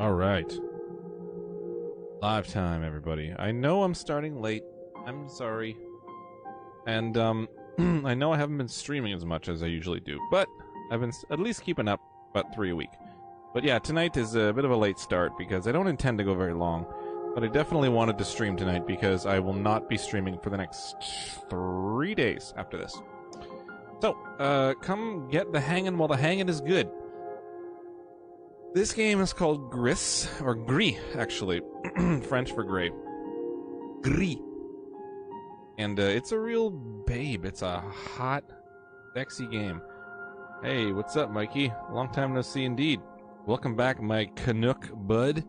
All right. Live time, everybody. I know I'm starting late. I'm sorry. And, I know I haven't been streaming as much as I usually do, but I've been at least keeping up about 3 a week. But yeah, tonight is a bit of a late start because I don't intend to go very long, but I definitely wanted to stream tonight because I will not be streaming for the next 3 days after this. So, come get the hangin' while the hangin' is good. This game is called Gris, or Gris, actually. French for gray. Gris. And it's a real babe. It's a hot, sexy game. Hey, what's up, Mikey? Long time no see indeed. Welcome back, my Canuck bud.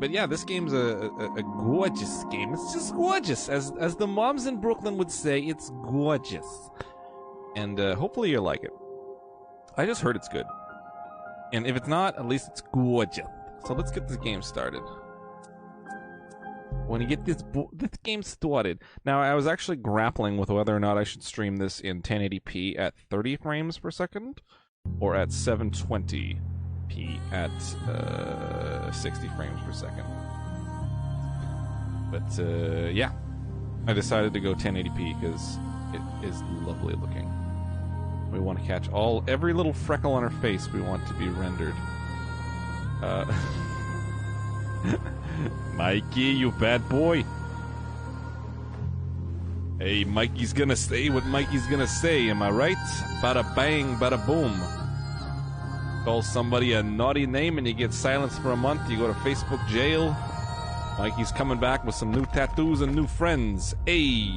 But yeah, this game's a gorgeous game. It's just gorgeous. As the moms in Brooklyn would say, it's gorgeous. And hopefully you like it. I just heard it's good. And if it's not, at least it's gorgeous. So let's get this game started. When you get this game started. Now, I was actually grappling with whether or not I should stream this in 1080p at 30 frames per second, or at 720p at 60 frames per second. But, yeah. I decided to go 1080p because it is lovely looking. We want to catch every little freckle on her face we want to be rendered. Mikey, you bad boy. Hey, Mikey's gonna say what Mikey's gonna say, am I right? Bada bang, bada boom. Call somebody a naughty name and you get silenced for a month, you go to Facebook jail. Mikey's coming back with some new tattoos and new friends. Hey!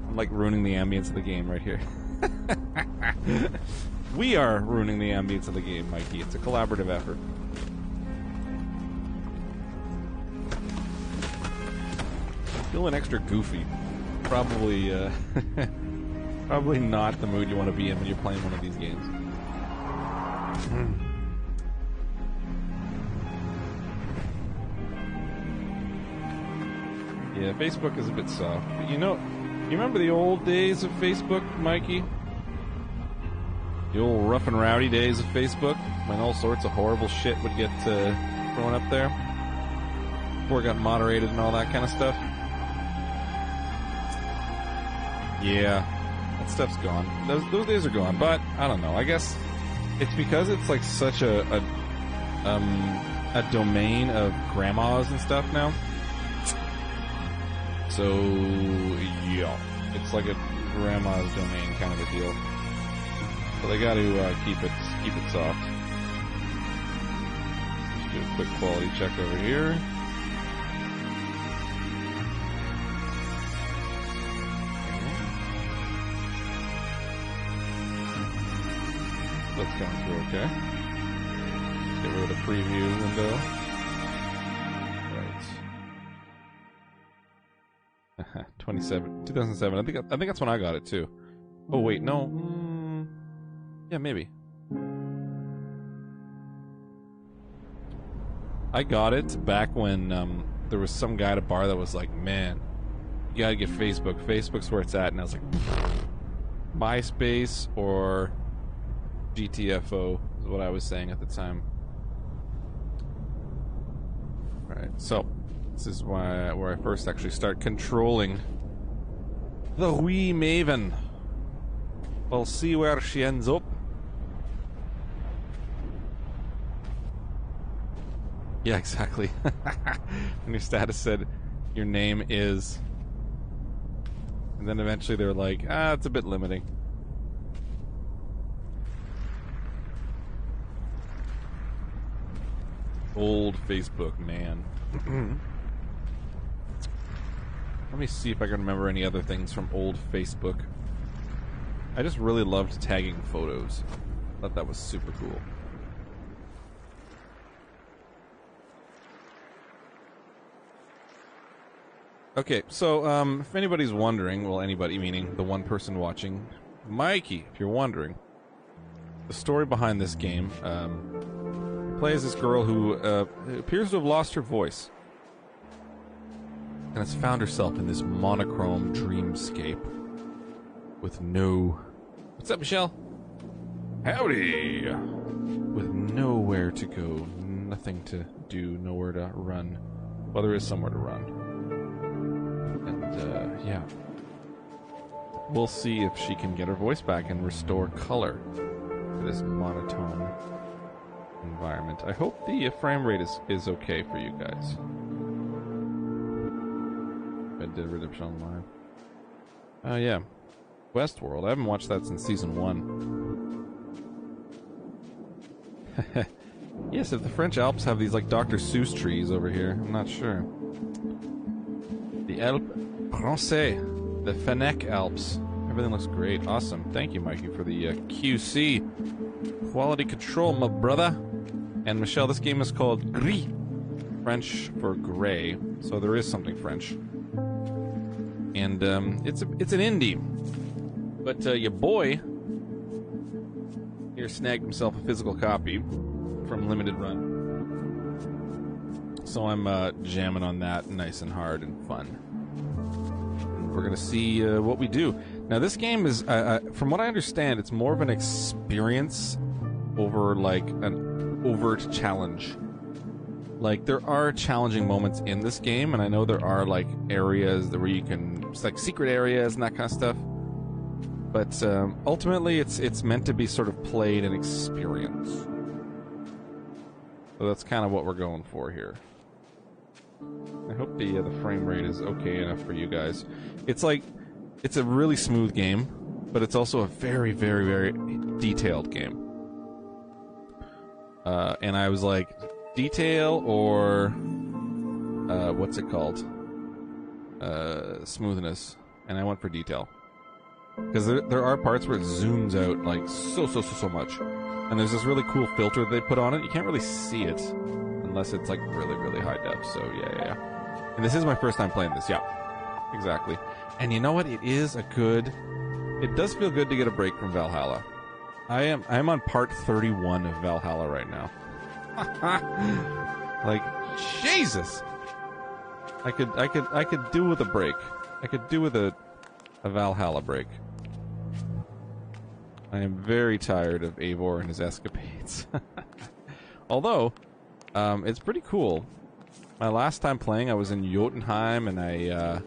I'm like ruining the ambience of the game right here. We are ruining the ambience of the game, Mikey. It's a collaborative effort. Feeling extra goofy. Probably, probably not the mood you want to be in when you're playing one of these games. Yeah, Facebook is a bit soft. But you remember the old days of Facebook, Mikey? The old rough and rowdy days of Facebook, when all sorts of horrible shit would get thrown up there? Before it got moderated and all that kind of stuff? Yeah, that stuff's gone. Those days are gone, but I don't know. I guess it's because it's like such a domain of grandmas and stuff now. So yeah, it's like a grandma's domain kind of a deal. So they got to keep it soft. Just do a quick quality check over here. That's coming through okay. Get rid of the preview window. Right. 2007. I think that's when I got it too. Oh wait, no. Yeah, maybe. I got it back when there was some guy at a bar that was like, "Man, you gotta get Facebook. Facebook's where it's at." And I was like, MySpace or GTFO is what I was saying at the time. Alright, so this is where I first actually start controlling the wee Maven. We'll see where she ends up. Yeah, exactly. And your status said your name is, and then eventually they were like, it's a bit limiting. Old Facebook, man. Let me see if I can remember any other things from old Facebook. I just really loved tagging photos. Thought that was super cool. Okay, so if anybody's wondering, well, anybody meaning the one person watching, Mikey, if you're wondering, the story behind this game, plays this girl who appears to have lost her voice and has found herself in this monochrome dreamscape with no... What's up, Michelle? Howdy! With nowhere to go, nothing to do, nowhere to run. Well, there is somewhere to run. And, yeah. We'll see if she can get her voice back and restore color to this monotone environment. I hope the frame rate is okay for you guys. Red Dead Redemption Online. Oh, yeah. Westworld. I haven't watched that since Season 1. Yes, if the French Alps have these, like, Dr. Seuss trees over here. I'm not sure. The Alpes Français. The Fennec Alps. Everything looks great. Awesome. Thank you, Mikey, for the QC. Quality control, my brother. And Michelle, this game is called Gris. French for gray. So there is something French. And it's an indie. But your boy here snagged himself a physical copy from Limited Run. So I'm jamming on that nice and hard and fun. And we're going to see what we do. Now, this game is, from what I understand, it's more of an experience over, like, an overt challenge. Like, there are challenging moments in this game, and I know there are, like, areas where you can, it's like secret areas and that kind of stuff. But ultimately, it's meant to be sort of played and experienced. So that's kind of what we're going for here. I hope the frame rate is okay enough for you guys. It's like, it's a really smooth game, but it's also a very, very, very detailed game. And I was like, detail or what's it called? Smoothness. And I went for detail. Because there are parts where it zooms out like so much. And there's this really cool filter they put on it. You can't really see it unless it's like really, really high def. So yeah. And this is my first time playing this. Yeah, exactly. And you know what? It does feel good to get a break from Valhalla. I'm on part 31 of Valhalla right now. Like, Jesus! I could do with a break. I could do with a Valhalla break. I am very tired of Eivor and his escapades. Although, it's pretty cool. My last time playing, I was in Jotunheim, and I,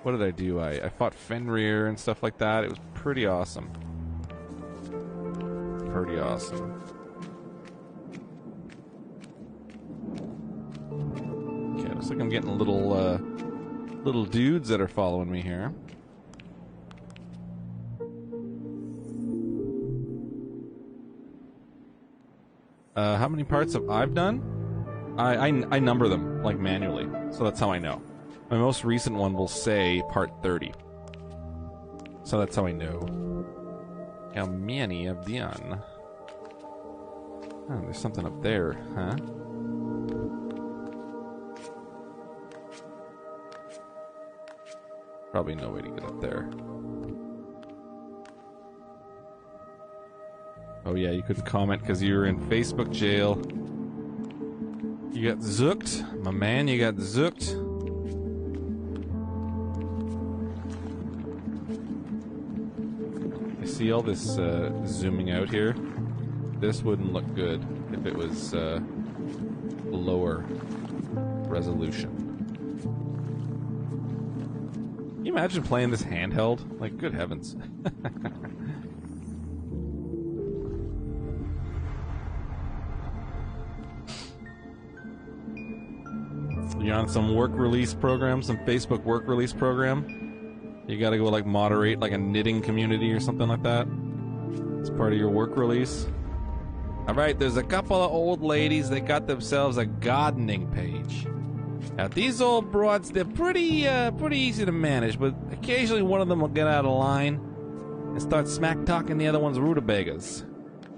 what did I do? I fought Fenrir and stuff like that. It was pretty awesome. Pretty awesome. Okay, looks like I'm getting little dudes that are following me here. How many parts have I done? I number them, like, manually. So that's how I know. My most recent one will say part 30. So that's how I know how many I've done. Oh, there's something up there, huh? Probably no way to get up there. Oh yeah, you couldn't comment because you were in Facebook jail. You got zooked. My man, you got zooked. I see all this zooming out here. This wouldn't look good if it was lower resolution. Can you imagine playing this handheld? Like, good heavens. You're on some work release program, some Facebook work release program. You gotta go, like, moderate, like, a knitting community or something like that. It's part of your work release. Alright, there's a couple of old ladies that got themselves a gardening page. Now, these old broads, they're pretty easy to manage, but occasionally one of them will get out of line and start smack-talking the other one's rutabagas.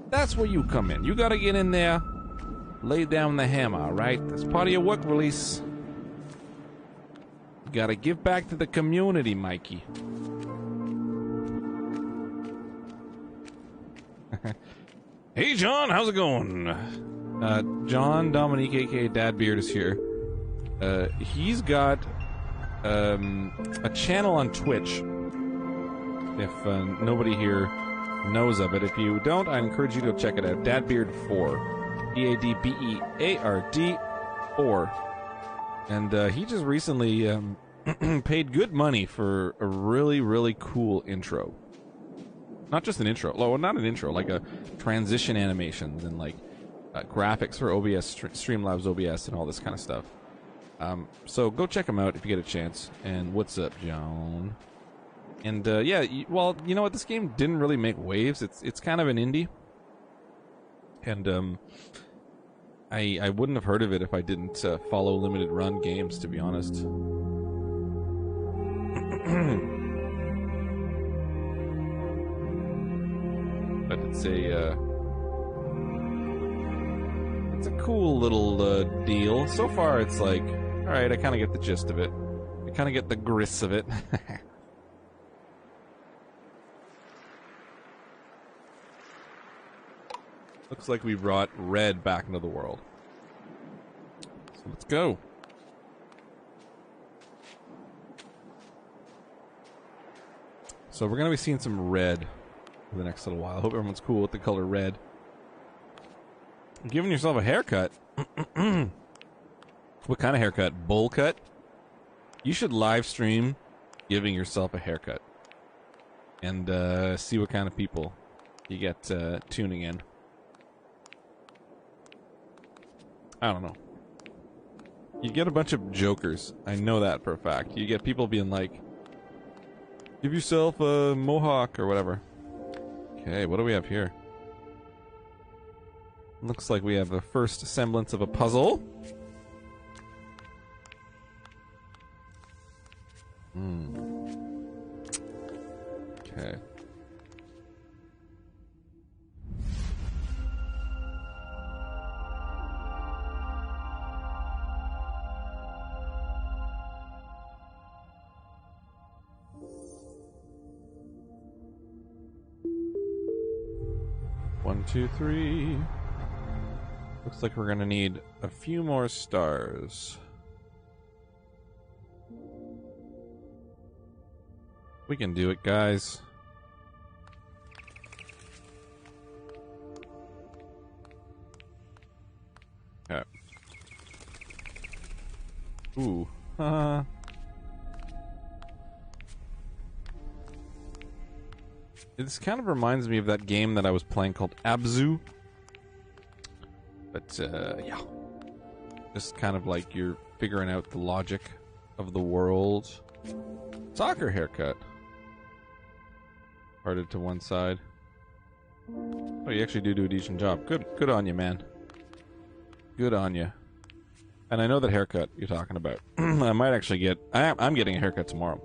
That's where you come in. You gotta get in there, lay down the hammer, alright? That's part of your work release. You gotta give back to the community, Mikey. Hey, John, how's it going? John Dominique, aka Dad Beard, is here. He's got a channel on Twitch. If nobody here knows of it. If you don't, I encourage you to check it out. Dadbeard 4. D-A-D-B-E-A-R-D 4. And he just recently paid good money for a really, really cool intro. Not just an intro. Well, not an intro, like a transition animations and like graphics for OBS, Streamlabs OBS and all this kind of stuff. So go check him out if you get a chance. And what's up, John? And yeah, well, you know what? This game didn't really make waves. It's kind of an indie. And I wouldn't have heard of it if I didn't follow limited run games, to be honest. But it's a cool little deal. So far, it's like, all right, I kind of get the gist of it. I kind of get the Gris of it. Looks like we brought red back into the world. So let's go. So we're going to be seeing some red for the next little while. I hope everyone's cool with the color red. Giving yourself a haircut. What kind of haircut? Bowl cut? You should live stream giving yourself a haircut. And see what kind of people you get tuning in. I don't know. You get a bunch of jokers. I know that for a fact. You get people being like, give yourself a mohawk or whatever. Okay, what do we have here? Looks like we have the first semblance of a puzzle. Okay. One, two, three. Looks like we're gonna need a few more stars. We can do it, guys. Okay. Ooh. This kind of reminds me of that game that I was playing called Abzu. But, yeah. Just kind of like you're figuring out the logic of the world. Soccer haircut. Parted to one side. Oh, you actually do a decent job. Good on you, man. Good on you. And I know that haircut you're talking about. I might actually get... I'm getting a haircut tomorrow.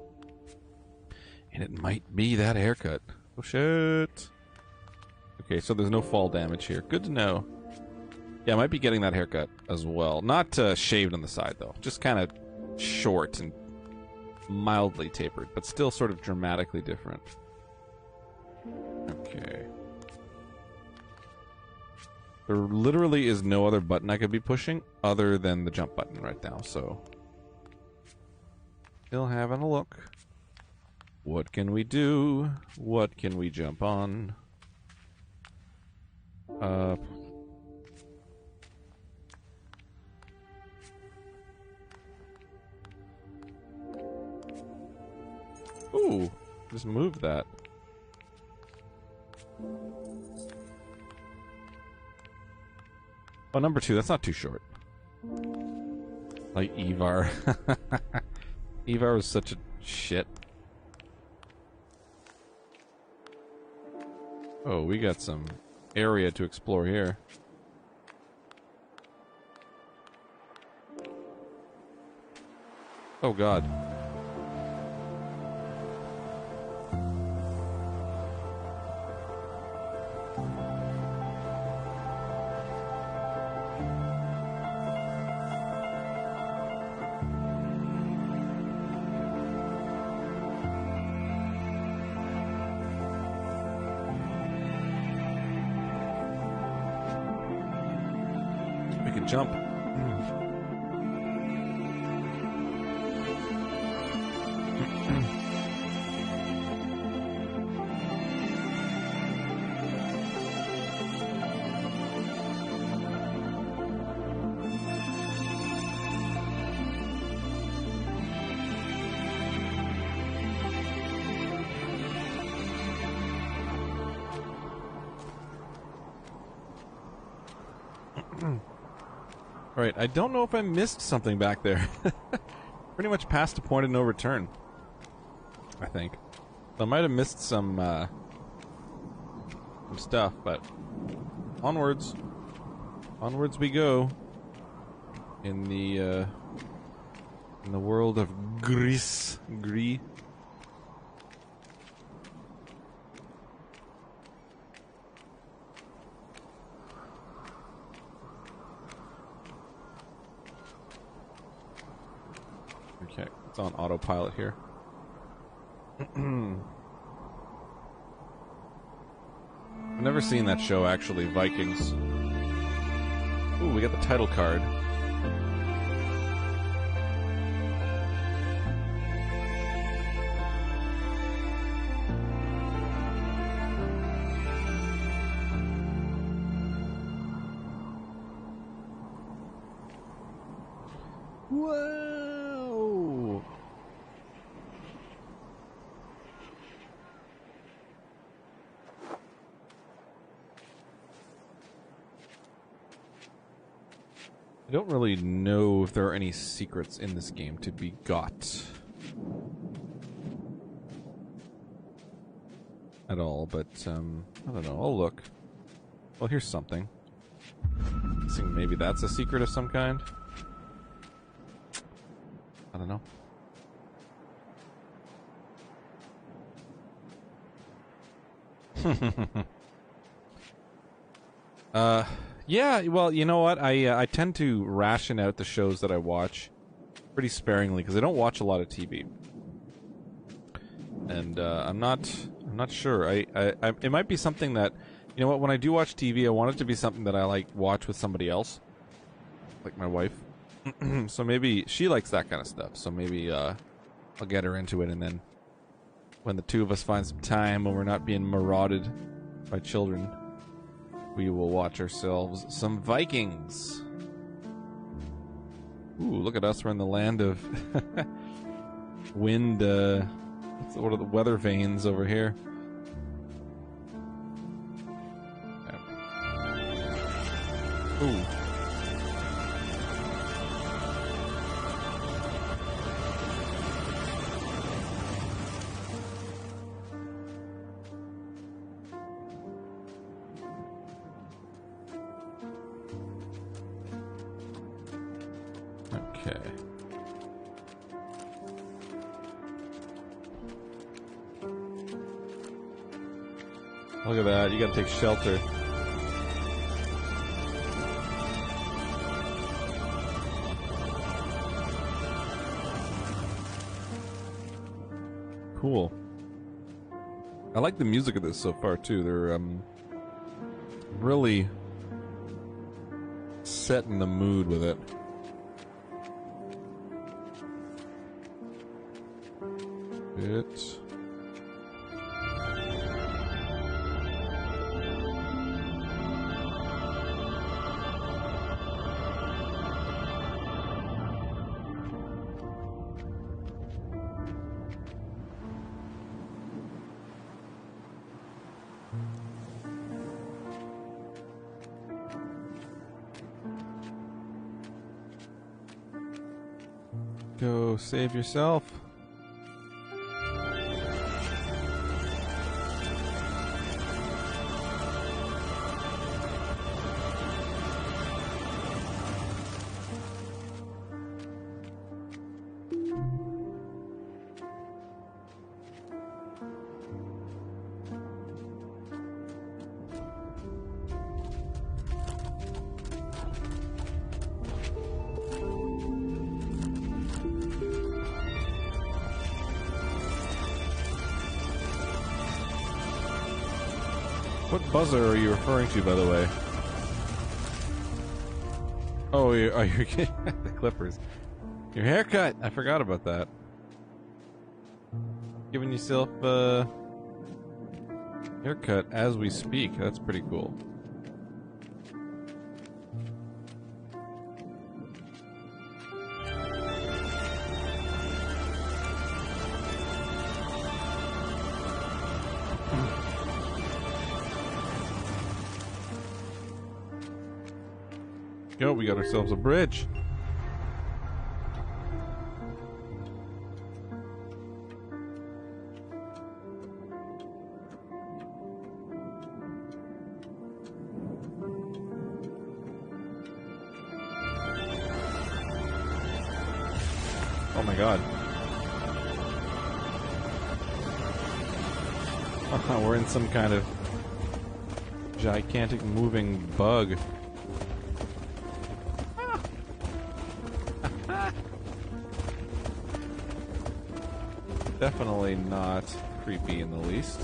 And it might be that haircut. Oh, shit. Okay, so there's no fall damage here. Good to know. Yeah, I might be getting that haircut as well. Not shaved on the side, though. Just kind of short and mildly tapered, but still sort of dramatically different. Okay. There literally is no other button I could be pushing other than the jump button right now, so... Still having a look. What can we do? What can we jump on? Ooh, just move that. Oh, number 2, that's not too short. Like Evar. Evar was such a shit. Oh, we got some area to explore here. Oh, God. We can jump. Alright, I don't know if I missed something back there. Pretty much past the point of no return, I think. So I might have missed some stuff, but onwards. Onwards we go. In the world of Gris. Okay, it's on autopilot here. I've never seen that show, actually, Vikings. Ooh, we got the title card. Whoa! I don't really know if there are any secrets in this game to be got at all, but I don't know. I'll look. Well, here's something. Guessing maybe that's a secret of some kind. I don't know. Yeah, well, you know what? I tend to ration out the shows that I watch pretty sparingly because I don't watch a lot of TV, and I'm not sure. It might be something that, you know what? When I do watch TV, I want it to be something that I like watch with somebody else, like my wife. So maybe she likes that kind of stuff. So maybe I'll get her into it, and then when the two of us find some time when we're not being marauded by children, we will watch ourselves some Vikings. Ooh, look at us. We're in the land of wind. What are the weather vanes over here? Okay. Ooh. Okay. Look at that. You gotta take shelter. Cool. I like the music of this so far too. They're really setting the mood with it. Go save yourself. What buzzer are you referring to, by the way? Oh, you're the Clippers. Your haircut! I forgot about that. Giving yourself a haircut as we speak. That's pretty cool. go. We got ourselves a bridge. Oh my god. We're in some kind of gigantic moving bug. Definitely not creepy in the least.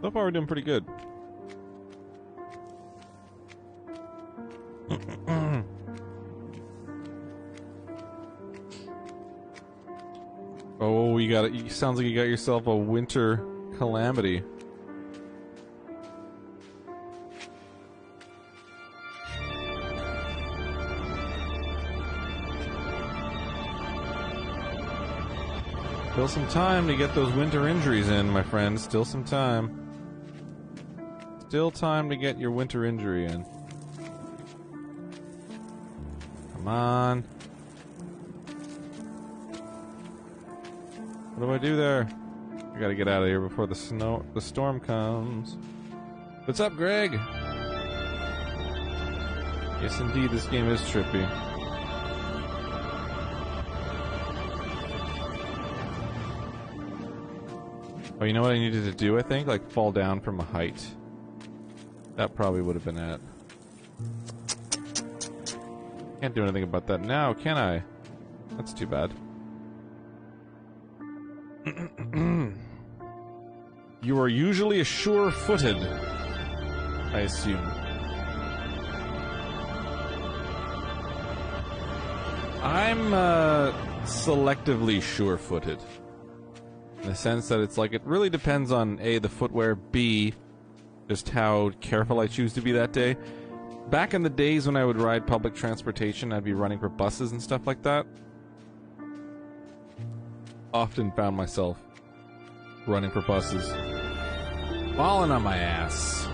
So far, we're doing pretty good. Oh, you got it. Sounds like you got yourself a winter calamity. Still some time to get those winter injuries in, my friend. Still some time. Still time to get your winter injury in. Come on. What do I do there? I gotta get out of here before the storm comes. What's up, Greg? Yes, indeed, this game is trippy. Oh, you know what I needed to do, I think? Like, fall down from a height. That probably would have been it. Can't do anything about that now, can I? That's too bad. You are usually sure-footed, I assume. I'm selectively sure-footed. In the sense that it's like, it really depends on A, the footwear, B, just how careful I choose to be that day. Back in the days when I would ride public transportation, I'd be running for buses and stuff like that. Often found myself running for buses. Falling on my ass.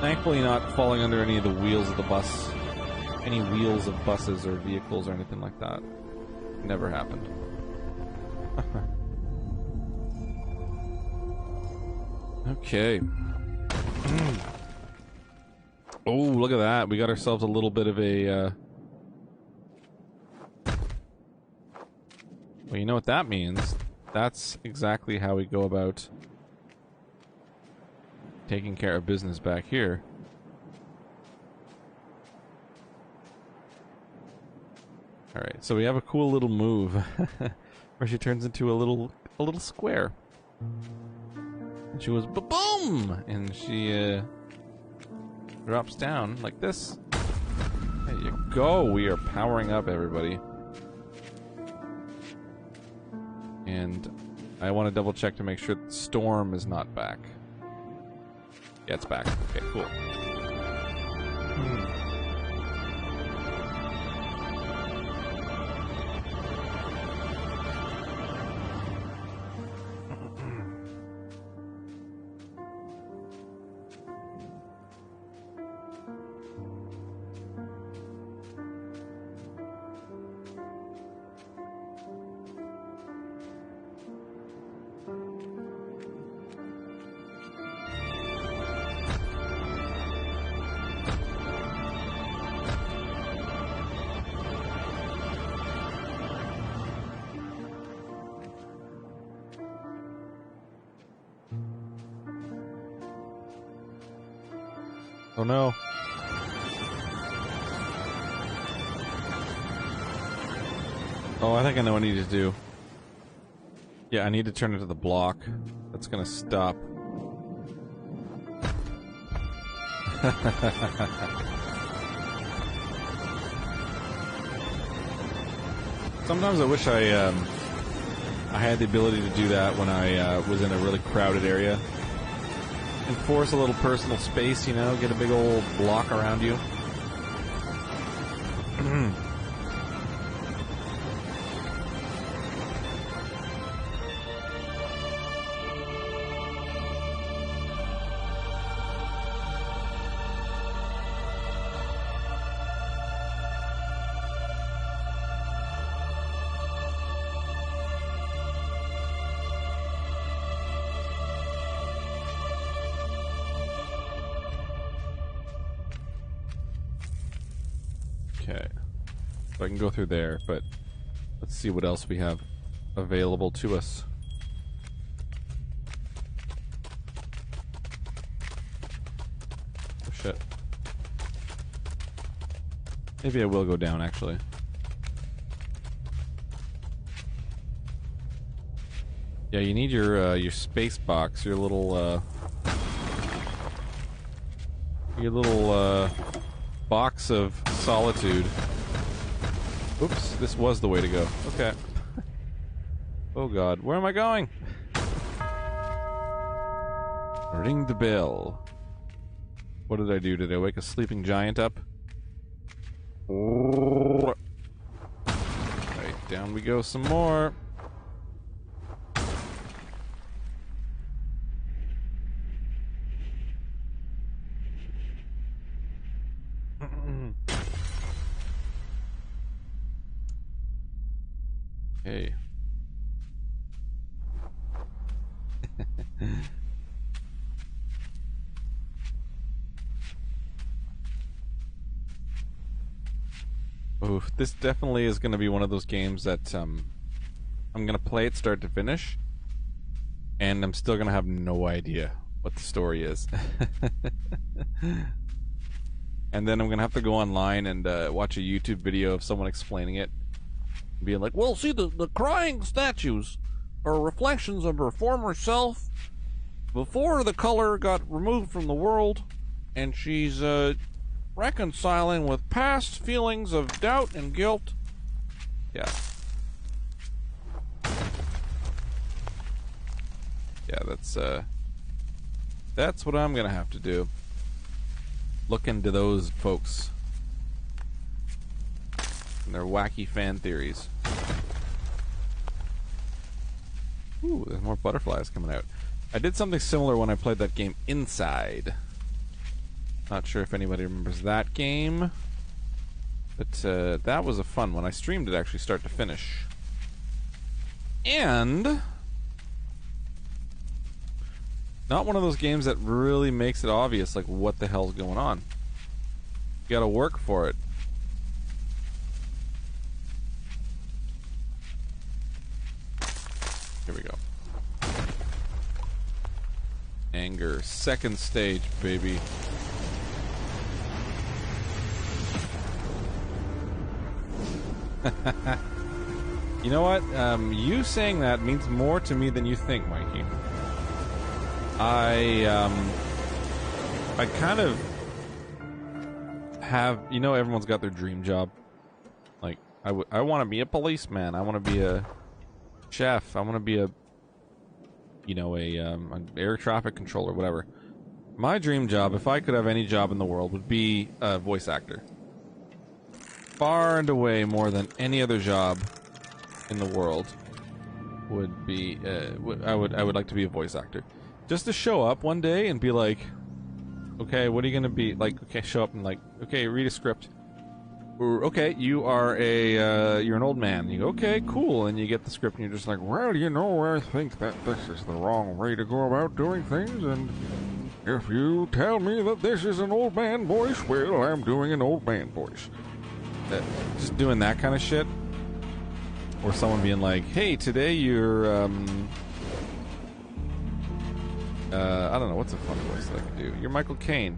Thankfully not falling under any of the wheels of the bus. Any wheels of buses or vehicles or anything like that. Never happened. Okay. Oh, look at that. We got ourselves a little bit of a... Well, you know what that means. That's exactly how we go about taking care of business back here. Alright, so we have a cool little move where she turns into a little square. And she goes ba-boom! And she drops down like this. There you go. We are powering up, everybody. And I want to double check to make sure the storm is not back. Yeah, it's back. Okay, cool. Oh no. Oh, I think I know what I need to do. Yeah, I need to turn it to the block. That's gonna stop. Sometimes I wish I had the ability to do that when I was in a really crowded area. enforce a little personal space, you know, get a big old block around you. Okay, so I can go through there, but let's see what else we have available to us. Oh shit. Maybe I will go down, actually. Yeah, you need your space box, your little box of solitude. Oops, this was the way to go. Okay. Oh god, where am I going? Ring the bell. What did I do? Did I wake a sleeping giant up? Right, down we go some more. Hey. Oof, this definitely is going to be one of those games that I'm going to play it start to finish, and I'm still going to have no idea what the story is. And then I'm going to have to go online and watch a YouTube video of someone explaining it. Being like, well, see, the crying statues are reflections of her former self before the color got removed from the world, and she's reconciling with past feelings of doubt and guilt. Yeah. Yeah, that's what I'm gonna have to do. Look into those folks and their wacky fan theories. Ooh, there's more butterflies coming out. I did something similar when I played that game Inside. Not sure if anybody remembers that game, but that was a fun one. I streamed it actually start to finish. And not one of those games that really makes it obvious, like, what the hell's going on. You gotta work for it. Here we go. Anger. Second stage, baby. You know what? You saying that means more to me than you think, Mikey. I kind of have, you know, everyone's got their dream job. Like, I want to be a policeman. I want to be a chef. I want to be a, you know, an air traffic controller, whatever. My dream job, if I could have any job in the world, would be a voice actor. Far and away more than any other job in the world would be. I would like to be a voice actor, just to show up one day and be like, okay, what are you gonna be like? Okay, show up and like, okay, read a script. Or, okay, you are you're an old man. You go, okay, cool, and you get the script and you're just like, well, you know, I think that this is the wrong way to go about doing things, and if you tell me that this is an old man voice, well, I'm doing an old man voice. Just doing that kind of shit. Or someone being like, hey, today you're, I don't know, what's a fun voice that I can do? You're Michael Caine.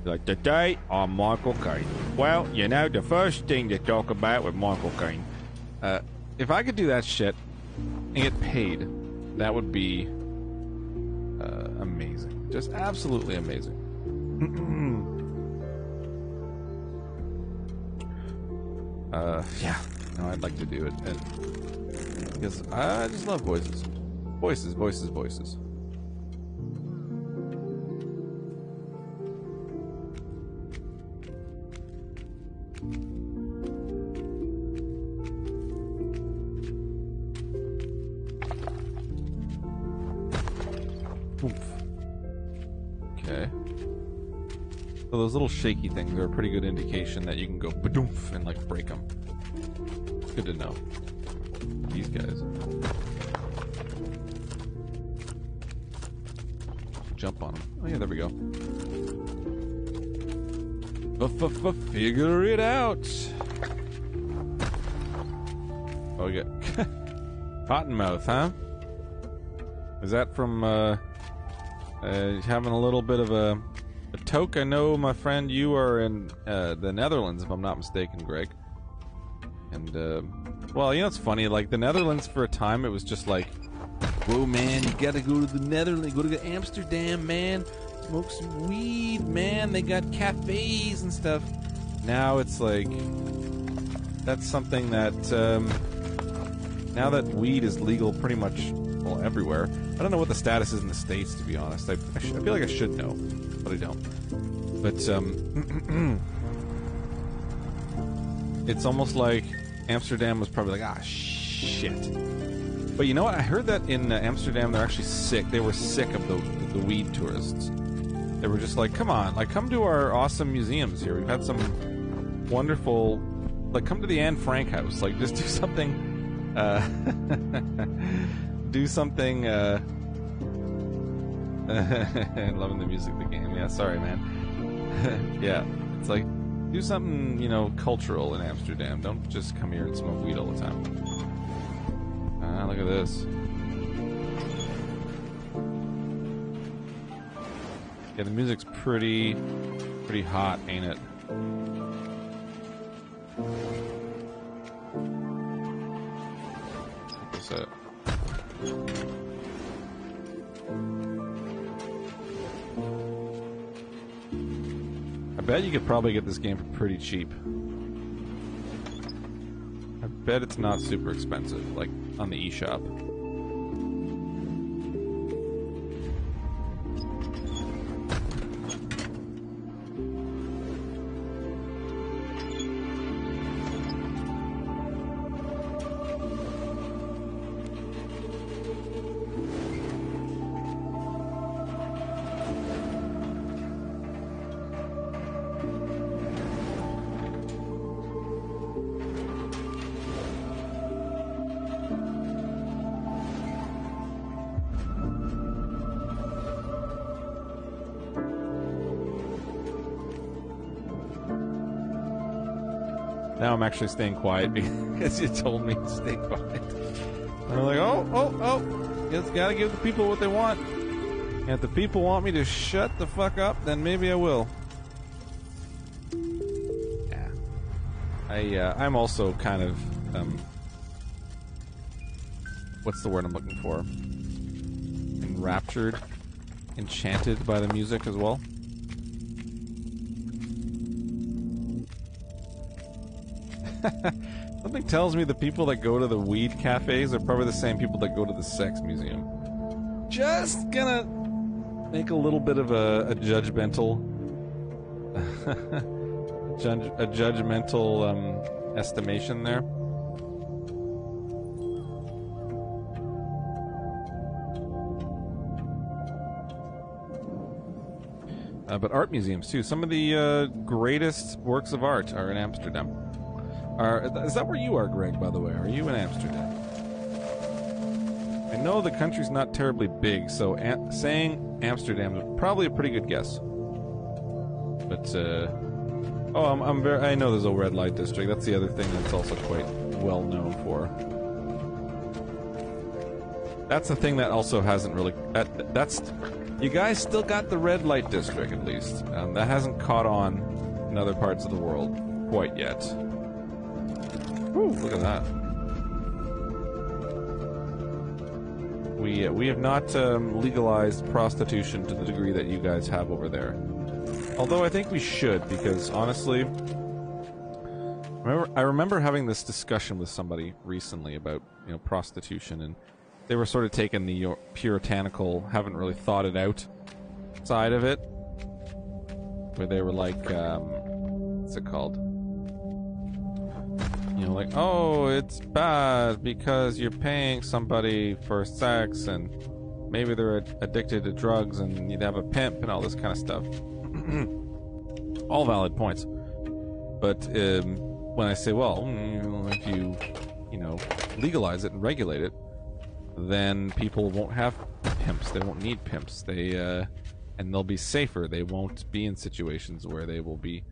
You're like, today I'm Michael Caine. Well, you know, the first thing to talk about with Michael Caine. If I could do that shit and get paid, that would be amazing. Just absolutely amazing. Yeah, no, I'd like to do it, because I just love voices. Voices. So those little shaky things are a pretty good indication that you can go badoof and like break them. Good to know. These guys. Jump on them. Oh yeah, there we go. Figure it out. Oh, we got Cottonmouth, huh? Is that from having a little bit of a toke? I know, my friend, you are in the Netherlands, if I'm not mistaken, Greg. And well, you know, it's funny. Like the Netherlands, for a time, it was just like, whoa, man, you gotta go to the Netherlands, go to Amsterdam, man. Smoke some weed, man. They got cafes and stuff. Now it's like, that's something that, now that weed is legal pretty much, well, everywhere. I don't know what the status is in the States, to be honest. I feel like I should know, but I don't. But, it's almost like Amsterdam was probably like, ah, shit. But you know what? I heard that in Amsterdam, they're actually sick. They were sick of the weed tourists. They were just like, come on, like, come to our awesome museums here. We've had some wonderful, like, come to the Anne Frank house. Like, just do something, loving the music of the game. Yeah, sorry, man. Yeah, it's like, do something, you know, cultural in Amsterdam. Don't just come here and smoke weed all the time. Look at this. Yeah, the music's pretty hot, ain't it? What's that? I bet you could probably get this game for pretty cheap. I bet it's not super expensive, like on the eShop. Now I'm actually staying quiet because you told me to stay quiet. I'm like, oh, just gotta give the people what they want. And if the people want me to shut the fuck up, then maybe I will. Yeah. I'm also kind of, what's the word I'm looking for? Enraptured, enchanted by the music as well. Something tells me the people that go to the weed cafes are probably the same people that go to the sex museum. Just gonna make a little bit of a judgmental estimation there. But art museums too. Some of the greatest works of art are in Amsterdam. Is that where you are, Greg, by the way? Are you in Amsterdam? I know the country's not terribly big, so saying Amsterdam is probably a pretty good guess. But, I know there's a red light district. That's the other thing that's also quite well known for. That's the thing that also hasn't really... You guys still got the red light district, at least. That hasn't caught on in other parts of the world quite yet. Woo, look at that. We have not legalized prostitution to the degree that you guys have over there. Although I think we should, because honestly, I remember having this discussion with somebody recently about, you know, prostitution, and they were sort of taking the puritanical, haven't really thought it out side of it, where they were like, what's it called? You know, like, oh, it's bad because you're paying somebody for sex, and maybe they're addicted to drugs, and you'd have a pimp and all this kind of stuff. All valid points. But when I say, well, if you legalize it and regulate it, then people won't have pimps. They won't need pimps. And they'll be safer. They won't be in situations where they will be,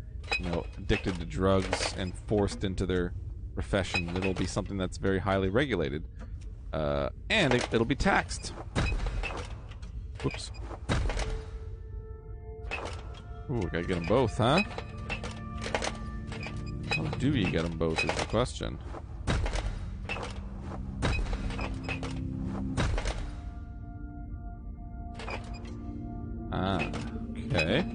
addicted to drugs and forced into their profession. It'll be something that's very highly regulated. And it'll be taxed. Whoops. Ooh, gotta get them both, huh? How do you get them both is the question. Ah, okay.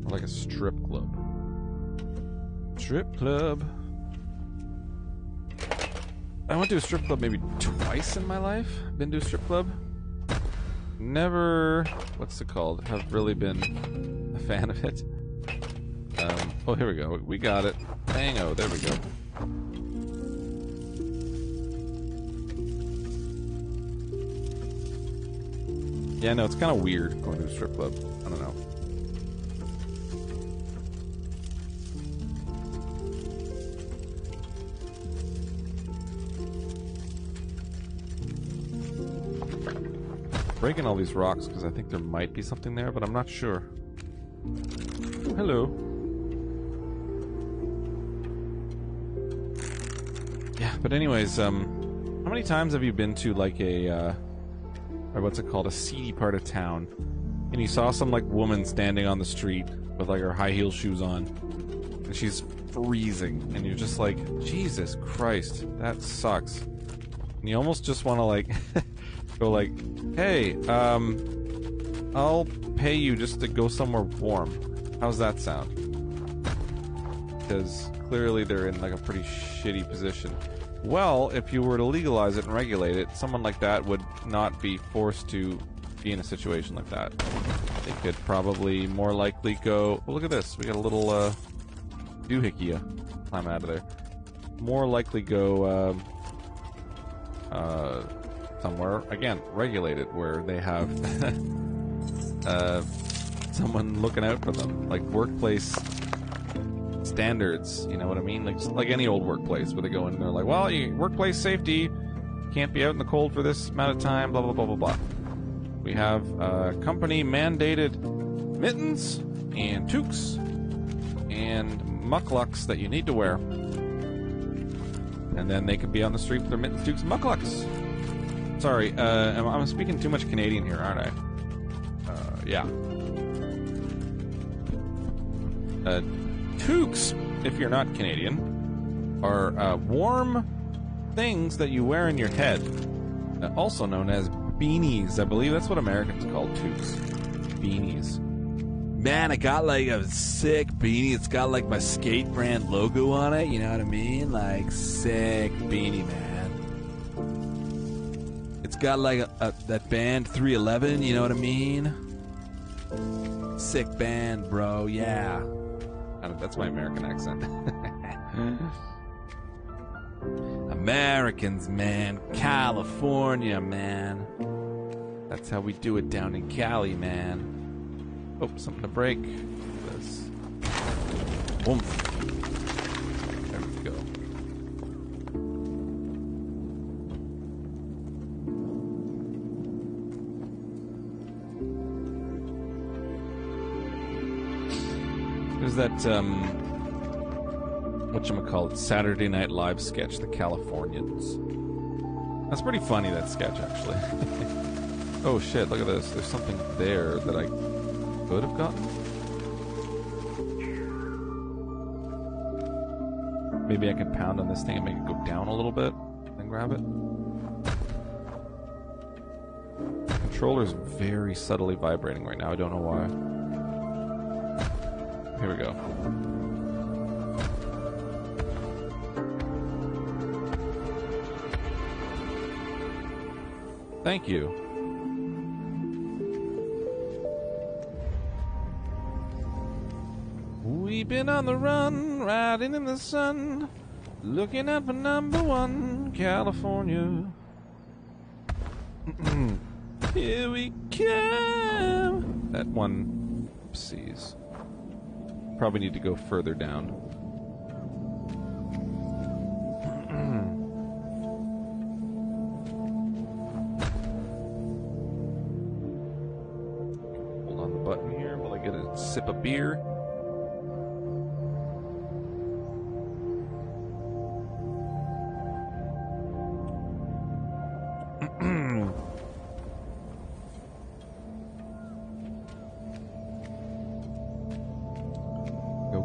Like a strip club. Strip club. I went to a strip club maybe twice in my life. Been to a strip club. Never, what's it called? Have really been a fan of it. Oh, here we go. We got it. Bango. There we go. Yeah, no, it's kind of weird going to a strip club. I don't know. Breaking all these rocks because I think there might be something there, but I'm not sure. Hello. Yeah, but anyways, how many times have you been to like a, or what's it called, a seedy part of town, and you saw some like woman standing on the street with like her high heel shoes on, and she's freezing, and you're just like, Jesus Christ, that sucks. And you almost just want to like go like, hey, I'll pay you just to go somewhere warm. How's that sound? Because clearly they're in like a pretty shitty position. Well, if you were to legalize it and regulate it, someone like that would not be forced to be in a situation like that. They could probably more likely go, well, look at this. We got a little doohickey climb out of there. More likely go somewhere, again, regulated, where they have someone looking out for them, like workplace standards, you know what I mean? Like, just like any old workplace where they go in and they're like, well, workplace safety, can't be out in the cold for this amount of time, blah, blah, blah, blah, blah. We have company mandated mittens and toques and mucklucks that you need to wear. And then they could be on the street with their mittens, toques, and mucklucks. Sorry, I'm speaking too much Canadian here, aren't I? Yeah. Toques, if you're not Canadian, are warm things that you wear in your head, also known as beanies. I believe that's what Americans call toques. Beanies. Man, I got like a sick beanie. It's got like my skate brand logo on it. You know what I mean? Like, sick beanie, man. It's got like that band 311. You know what I mean? Sick band, bro. Yeah. That's my American accent. Americans, man. California, man. That's how we do it down in Cali, man. Oh, something to break. This. Boom. There we go. There's that, whatchamacallit, Saturday Night Live sketch, The Californians. That's pretty funny, that sketch, actually. Oh shit, look at this. There's something there that I could have gotten. Maybe I can pound on this thing and make it go down a little bit, then grab it. The controller's very subtly vibrating right now. I don't know why. Here we go. Thank you. We Keeping on the run, riding in the sun, looking out for #1, California. Here we come. That one, oopsies. Probably need to go further down. Hold on the button here while I get a sip of beer.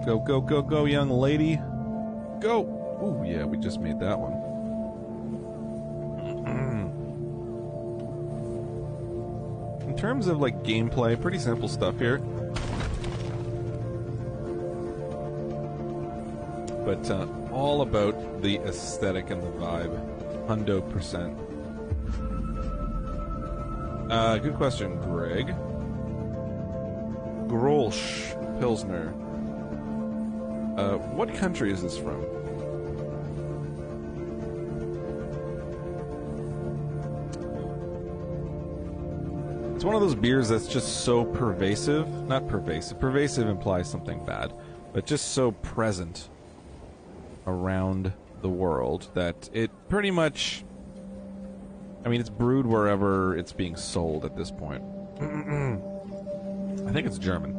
Go, go, go, go, young lady. Go! Ooh, yeah, we just made that one. In terms of, like, gameplay, pretty simple stuff here. But, all about the aesthetic and the vibe. 100%. Good question, Greg. Grolsch Pilsner. What country is this from? It's one of those beers that's just so pervasive. Not pervasive. Pervasive implies something bad. But just so present around the world that it pretty much... I mean, it's brewed wherever it's being sold at this point. I think it's German.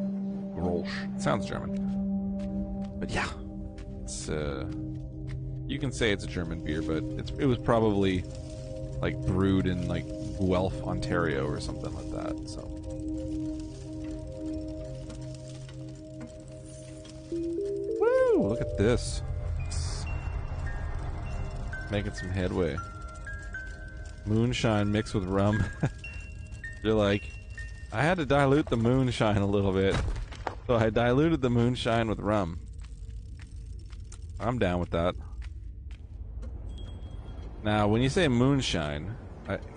Grolsch. It sounds German. But yeah, it's you can say it's a German beer, but it was probably like brewed in like Guelph, Ontario, or something like that. So, woo! Look at this, making some headway. Moonshine mixed with rum. You're like, I had to dilute the moonshine a little bit, so I diluted the moonshine with rum. I'm down with that. Now, when you say moonshine,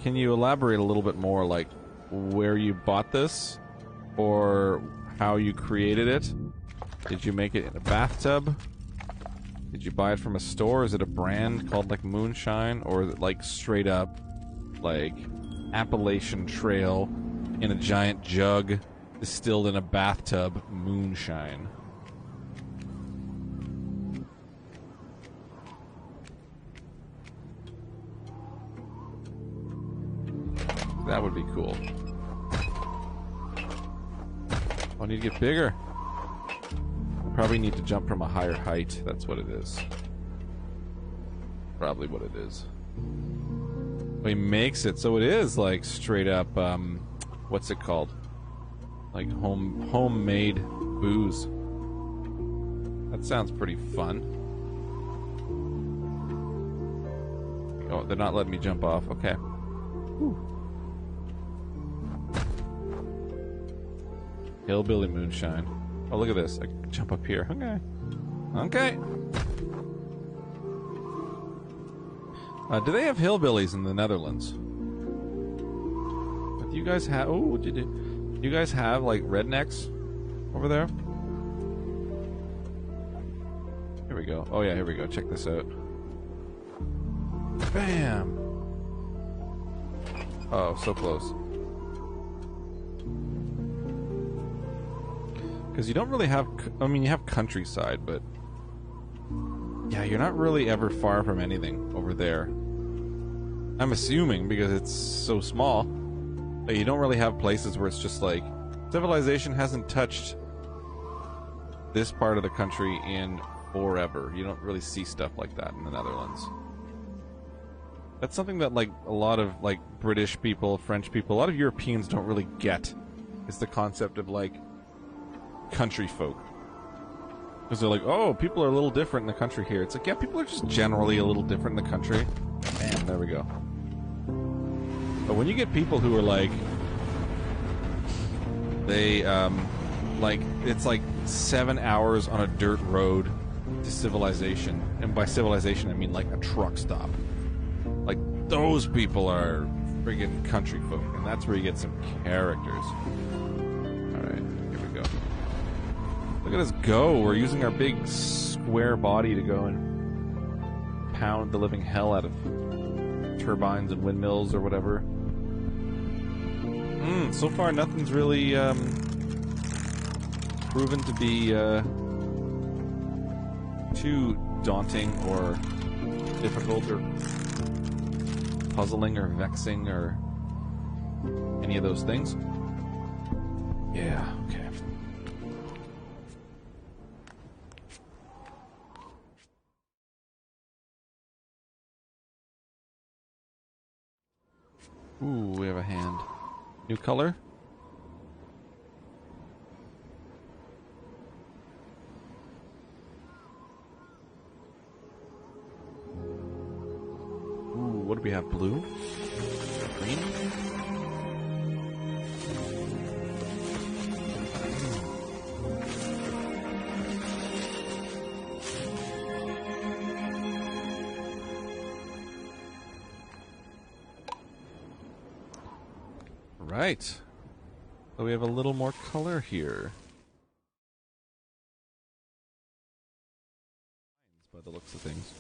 can you elaborate a little bit more, like where you bought this or how you created it? Did you make it in a bathtub? Did you buy it from a store? Is it a brand called like Moonshine, or is it like straight up like Appalachian Trail in a giant jug distilled in a bathtub moonshine? That would be cool. I need to get bigger. I probably need to jump from a higher height. That's what it is. Probably what it is. He makes it so it is like straight up, what's it called? Like homemade booze. That sounds pretty fun. Oh, they're not letting me jump off. Okay. Whew. Hillbilly moonshine. Oh, look at this. I can jump up here. Okay. Okay. Do they have hillbillies in the Netherlands? Do you guys have... Oh, do you guys have, like, rednecks over there? Here we go. Oh, yeah, here we go. Check this out. Bam! Oh, so close. Because you don't really have... I mean, you have countryside, but... yeah, you're not really ever far from anything over there. I'm assuming, because it's so small, that you don't really have places where it's just like... civilization hasn't touched this part of the country in forever. You don't really see stuff like that in the Netherlands. That's something that, like, a lot of, like, British people, French people, a lot of Europeans don't really get. It's the concept of, like, country folk. Because they're like, oh, people are a little different in the country here. It's like, yeah, people are just generally a little different in the country. Bam, there we go. But when you get people who are like... they, like, it's like 7 hours on a dirt road to civilization. And by civilization, I mean, like, a truck stop. Like, those people are friggin' country folk. And that's where you get some characters. Alright, here we go. Look at us go. We're using our big square body to go and pound the living hell out of turbines and windmills or whatever. So far nothing's really proven to be too daunting or difficult or puzzling or vexing or any of those things. Yeah, okay. Ooh, we have a hand. New color? Ooh, what do we have? Blue? Green? Right. So we have a little more color here. By the looks of things.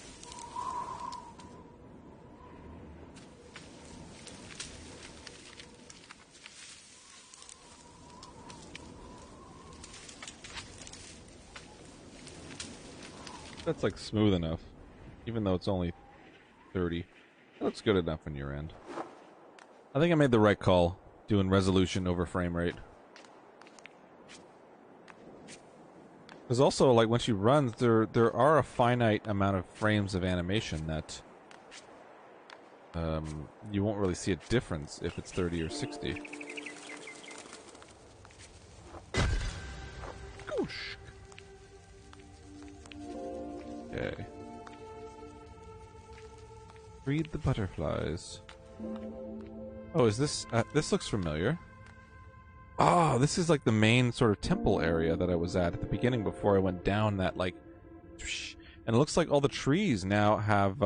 That's like smooth enough. Even though it's only 30. That looks good enough on your end. I think I made the right call. Doing resolution over frame rate. There's also, like, when she runs, there are a finite amount of frames of animation that you won't really see a difference if it's 30 or 60. Goosh. Okay. Read the butterflies. Oh, is this... this looks familiar. Oh, this is like the main sort of temple area that I was at the beginning before I went down that, like... And it looks like all the trees now have,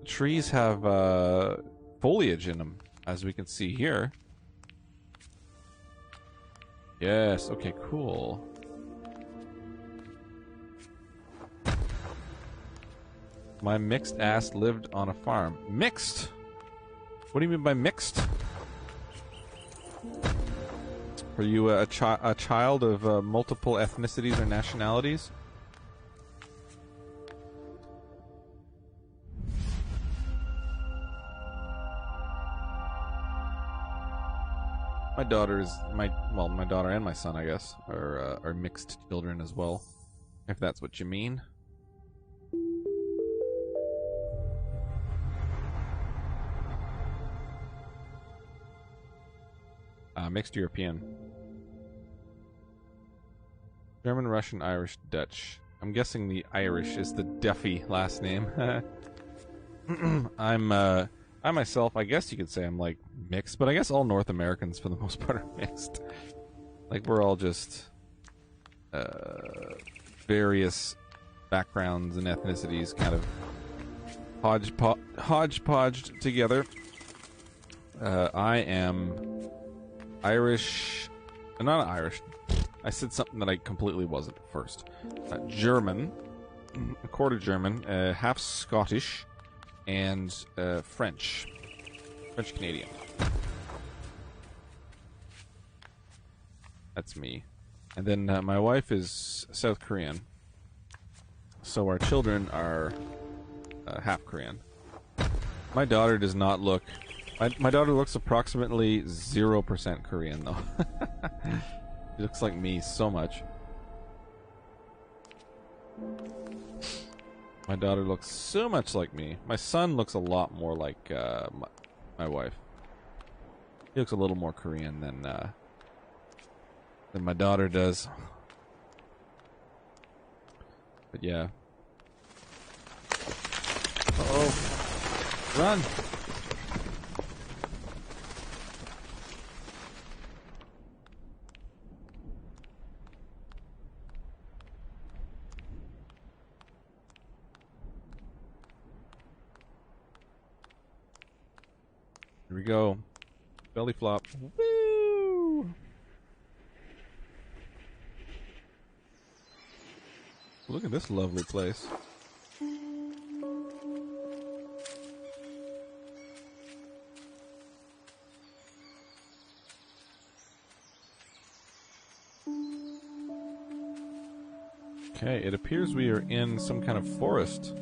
trees have, foliage in them, as we can see here. Yes, okay, cool. My mixed ass lived on a farm. Mixed? What do you mean by mixed? Are you a child of multiple ethnicities or nationalities? My daughter and my son, I guess, are mixed children as well, if that's what you mean. Mixed European. German, Russian, Irish, Dutch. I'm guessing the Irish is the Duffy last name. I myself, I guess you could say I'm, like, mixed, but I guess all North Americans, for the most part, are mixed. Like, we're all just, various backgrounds and ethnicities kind of hodgepodged together. I am Irish... Not Irish. I said something that I completely wasn't at first. German. A quarter German. Half Scottish. And French. French-Canadian. That's me. And then my wife is South Korean. So our children are half Korean. My daughter does not look... My daughter looks approximately 0% Korean, though. She looks like me so much. My daughter looks so much like me. My son looks a lot more like my wife. He looks a little more Korean than my daughter does. But yeah. Uh-oh. Run! Here we go. Belly flop. Woo! Look at this lovely place. Okay, it appears we are in some kind of forest.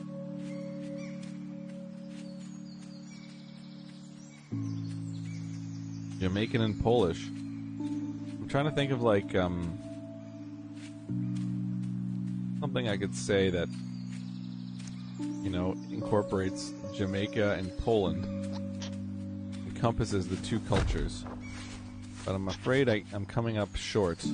Jamaican and Polish. I'm trying to think of like something I could say that, you know, incorporates Jamaica and Poland, encompasses the two cultures. But I'm afraid I'm coming up short.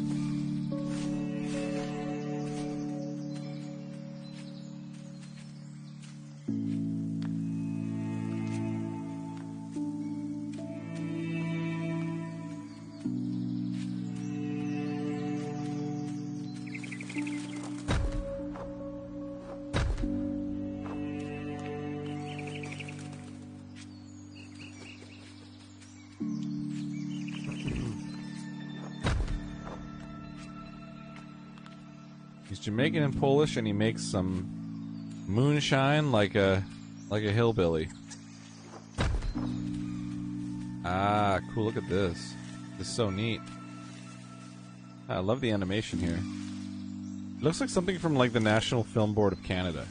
He's Jamaican and Polish, and he makes some moonshine like a hillbilly. Ah, cool! Look at this. This is so neat. I love the animation here. It looks like something from like the National Film Board of Canada.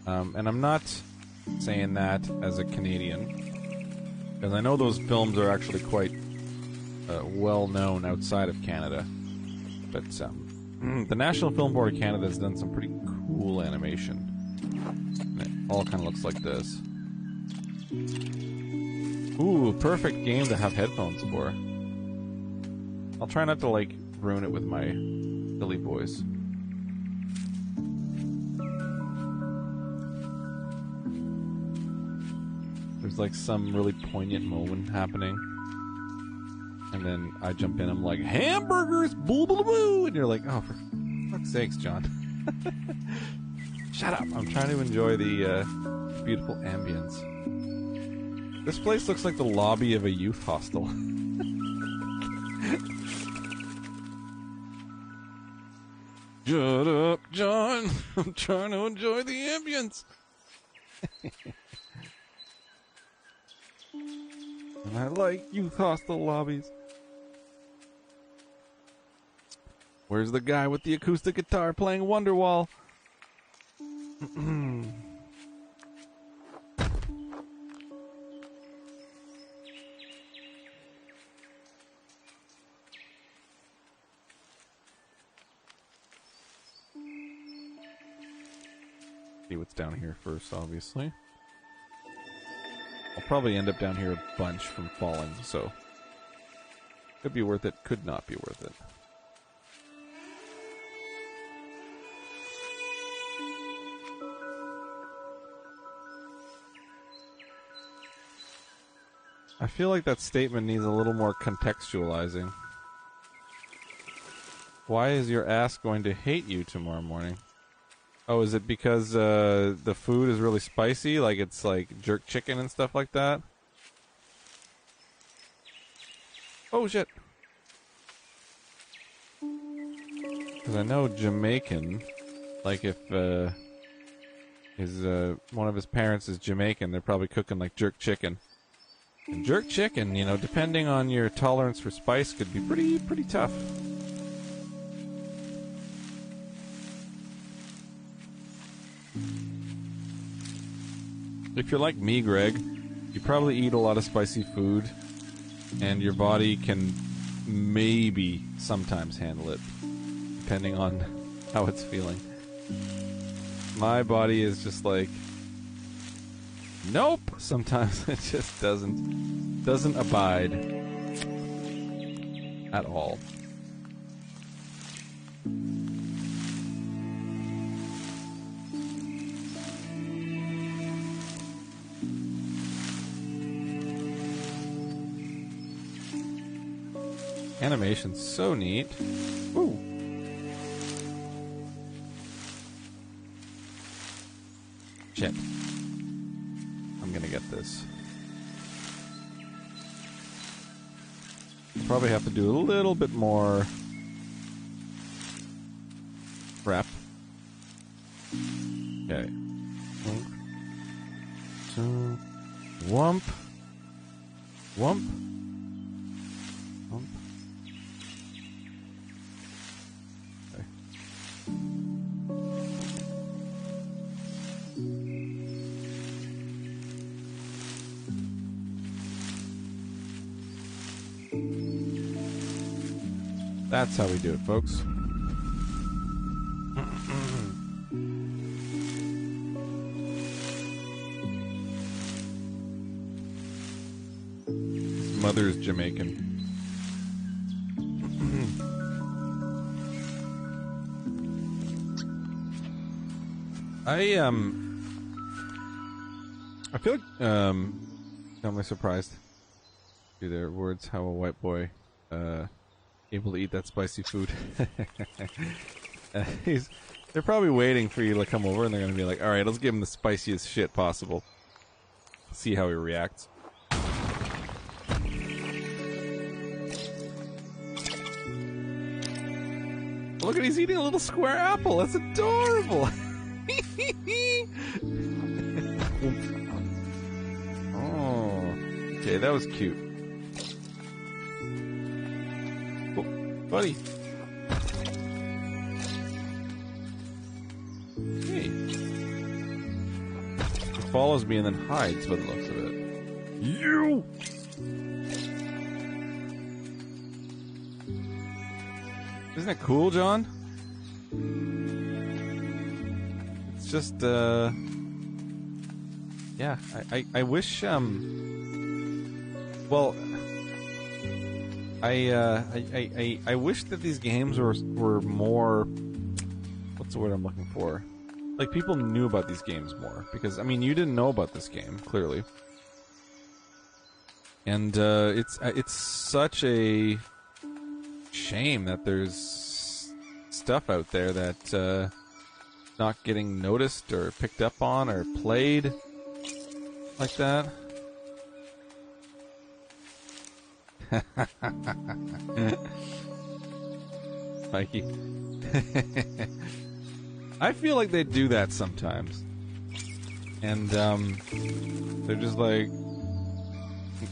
And I'm not saying that as a Canadian, because I know those films are actually quite well known outside of Canada. But the National Film Board of Canada has done some pretty cool animation. And it all kind of looks like this. Ooh, perfect game to have headphones for. I'll try not to, like, ruin it with my silly voice. There's, like, some really poignant moment happening. And then I jump in, I'm like, hamburgers, boo boo boo, and you're like, oh, for fuck's sakes, John. Shut up. I'm trying to enjoy the beautiful ambience. This place looks like the lobby of a youth hostel. Shut up, John. I'm trying to enjoy the ambience. And I like youth hostel lobbies. Where's the guy with the acoustic guitar playing Wonderwall? See what's down here first, obviously. I'll probably end up down here a bunch from falling, so could be worth it, could not be worth it. I feel like that statement needs a little more contextualizing. Why is your ass going to hate you tomorrow morning? Oh, is it because the food is really spicy? Like it's like jerk chicken and stuff like that? Oh, shit. Because I know Jamaican, like if one of his parents is Jamaican, they're probably cooking like jerk chicken. And jerk chicken, you know, depending on your tolerance for spice, could be pretty tough. If you're like me, Greg, you probably eat a lot of spicy food, and your body can maybe sometimes handle it, depending on how it's feeling. My body is just like, nope. Sometimes it just doesn't abide at all. Animation's so neat. Ooh. Shit. I'm gonna get this. Probably have to do a little bit more prep. Okay. Wump. Wump. Wump. Okay. That's how we do it, folks. His mother's Jamaican. I feel like am I surprised to their words how a white boy able to eat that spicy food. They're probably waiting for you to come over, and they're gonna be like, alright, let's give him the spiciest shit possible. See how he reacts. Look at, he's eating a little square apple. That's adorable. Oh, okay, that was cute. Oh, buddy. Hey. He follows me and then hides by the looks of it. You! Isn't that cool, John? It's just, yeah, I wish, well, I wish that these games were more, what's the word I'm looking for? Like, people knew about these games more, because, I mean, you didn't know about this game, clearly. And, it's such a shame that there's stuff out there that, not getting noticed or picked up on or played like that. Mikey. I feel like they do that sometimes. And, they're just like,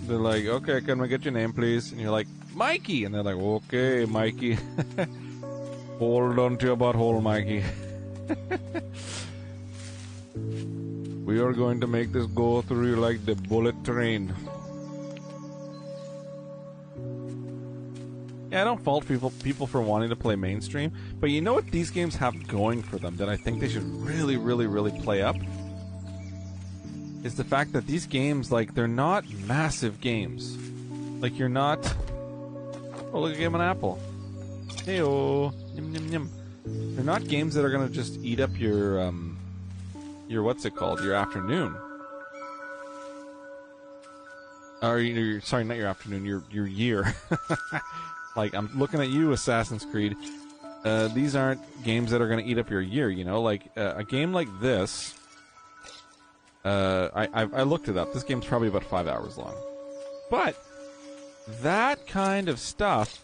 okay, can I get your name, please? And you're like, Mikey! And they're like, okay, Mikey. Hold on to your butthole, Mikey. We are going to make this go through you like the bullet train. Yeah, I don't fault people for wanting to play mainstream, but you know what these games have going for them that I think they should really, really, really play up? Is the fact that these games, like, they're not massive games. Like, you're not... Oh, look, I gave him an apple. Hey-oh. Yum, yum, yum. They're not games that are gonna just eat up your what's it called? Your afternoon. Or sorry, not your afternoon, your year. Like, I'm looking at you, Assassin's Creed. These aren't games that are gonna eat up your year, you know? Like, a game like this... I looked it up. This game's probably about 5 hours long. But, that kind of stuff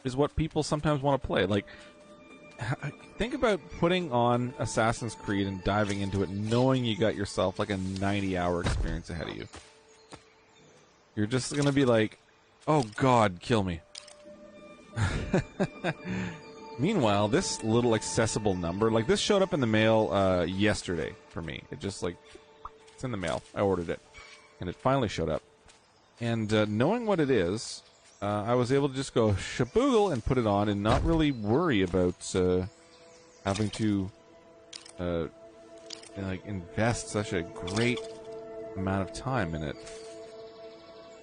is what people sometimes want to play. Like, think about putting on Assassin's Creed and diving into it, knowing you got yourself like a 90-hour experience ahead of you. You're just going to be like, oh God, kill me. Meanwhile, this little accessible number, like this showed up in the mail yesterday for me. It just like, it's in the mail. I ordered it. And it finally showed up. And knowing what it is, I was able to just go shaboogle and put it on and not really worry about having to like invest such a great amount of time in it.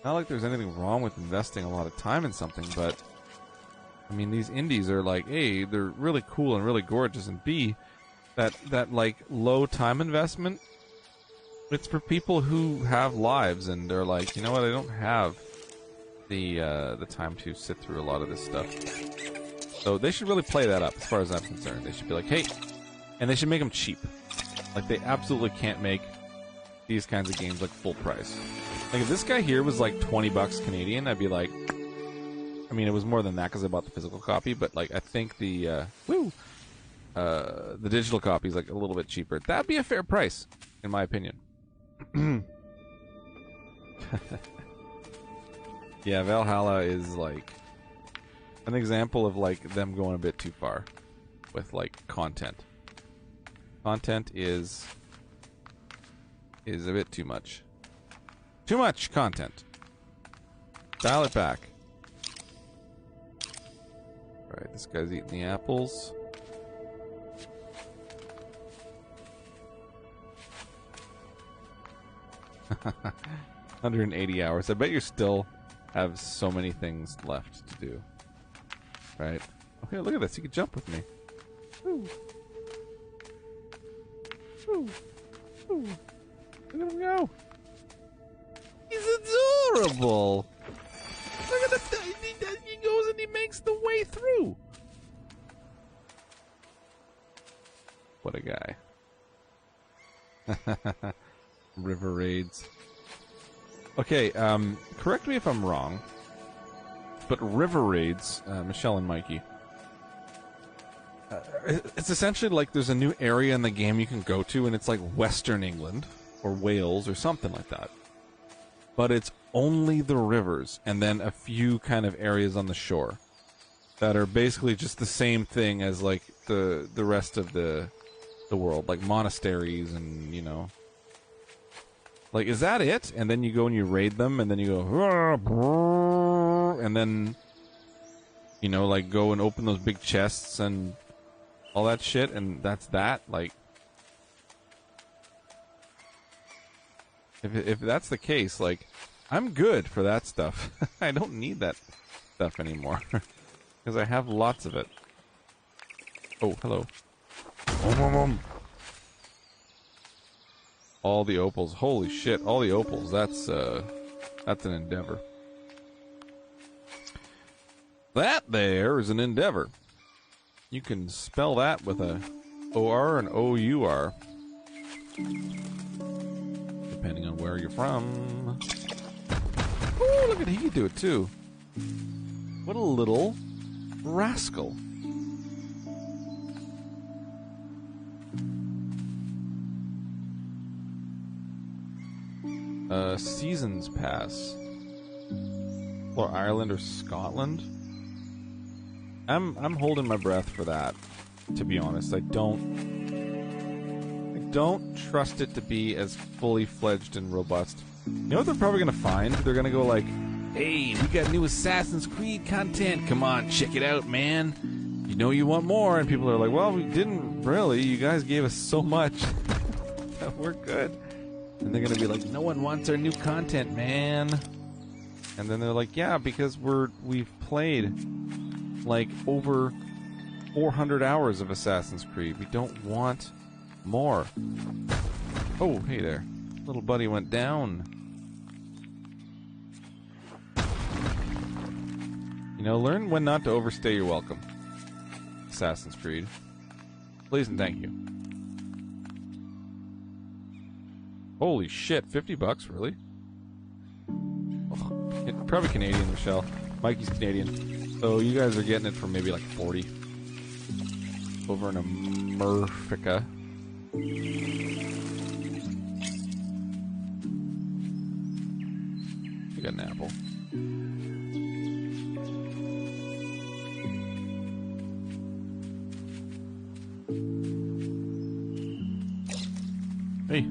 Not like there's anything wrong with investing a lot of time in something, but I mean, these indies are like, A, they're really cool and really gorgeous, and B, that like low time investment, it's for people who have lives and they're like, you know what, I don't have the time to sit through a lot of this stuff. So they should really play that up, as far as I'm concerned. They should be like, hey, and they should make them cheap. Like, they absolutely can't make these kinds of games like full price. Like, if this guy here was like 20 bucks Canadian, I'd be like, I mean, it was more than that because I bought the physical copy, but like, I think the the digital copy is like a little bit cheaper. That'd be a fair price, in my opinion. Yeah, Valhalla is like an example of like them going a bit too far with like content. Content is a bit too much. Too much content. Dial it back. Alright, this guy's eating the apples. $180 hours. I bet you still have so many things left to do. Right? Okay, look at this. You can jump with me. Woo. Woo. Woo. Look at him go. He's adorable. Look at the he goes and he makes the way through. What a guy. River raids. Okay, correct me if I'm wrong, but river raids, Michelle and Mikey, it's essentially like there's a new area in the game you can go to, and it's like Western England, or Wales, or something like that. But it's only the rivers, and then a few kind of areas on the shore that are basically just the same thing as like the rest of the world, like monasteries and, you know. Like, is that it? And then you go and you raid them, and then you go, and then, you know, like, go and open those big chests and all that shit, and that's that? Like, if that's the case, like, I'm good for that stuff. I don't need that stuff anymore, because I have lots of it. Oh, hello. All the opals. Holy shit, all the opals. That's an endeavor. That there is an endeavor. You can spell that with a O-R and O-U-R. Depending on where you're from. Oh, look at he can do it too. What a little rascal. Seasons Pass. Or Ireland or Scotland. I'm holding my breath for that, to be honest. I don't trust it to be as fully fledged and robust. You know what they're probably gonna find? They're gonna go like, hey, we got new Assassin's Creed content. Come on, check it out, man. You know you want more. And people are like, well, we didn't really. You guys gave us so much. We're good. And they're gonna be like, no one wants our new content, man. And then they're like, yeah, because we've played like over 400 hours of Assassin's Creed. We don't want more. Oh, hey there. Little buddy went down. You know, learn when not to overstay your welcome. Assassin's Creed. Please and thank you. Holy shit, $50, really? Oh, probably Canadian, Michelle. Mikey's Canadian. So you guys are getting it for maybe like 40. Over in America. You got an apple. Hey.